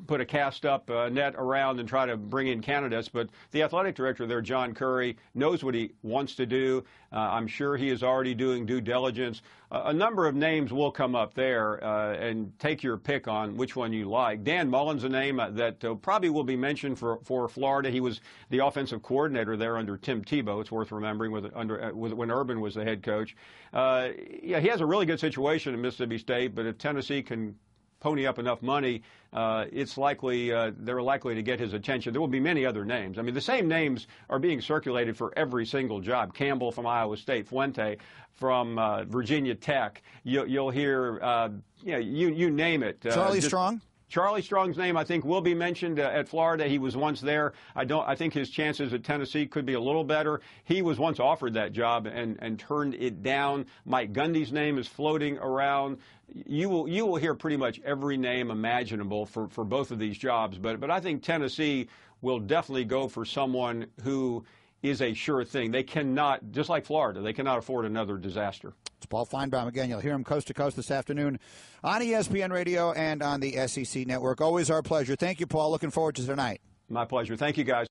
put a cast up net around and try to bring in candidates, but the athletic director there, John Curry, knows what he wants to do. I'm sure he is already doing due diligence. A number of names will come up there, and take your pick on which one you like. Dan Mullen's a name that probably will be mentioned for Florida. He was the offensive coordinator there under Tim Tebow. It's worth remembering when Urban was the head coach. He has a really good situation in Mississippi State, but if Tennessee can pony up enough money, it's likely they're likely to get his attention. There will be many other names. I mean, the same names are being circulated for every single job. Campbell from Iowa State, Fuente from Virginia Tech. You'll hear, you name it. Charlie Strong? Charlie Strong's name, I think, will be mentioned at Florida. He was once there. I think his chances at Tennessee could be a little better. He was once offered that job and turned it down. Mike Gundy's name is floating around. You will hear pretty much every name imaginable for both of these jobs. But I think Tennessee will definitely go for someone who is a sure thing. They cannot, just like Florida, they cannot afford another disaster. It's Paul Finebaum again. You'll hear him coast to coast this afternoon on ESPN Radio and on the SEC Network. Always our pleasure. Thank you, Paul. Looking forward to tonight. My pleasure. Thank you, guys.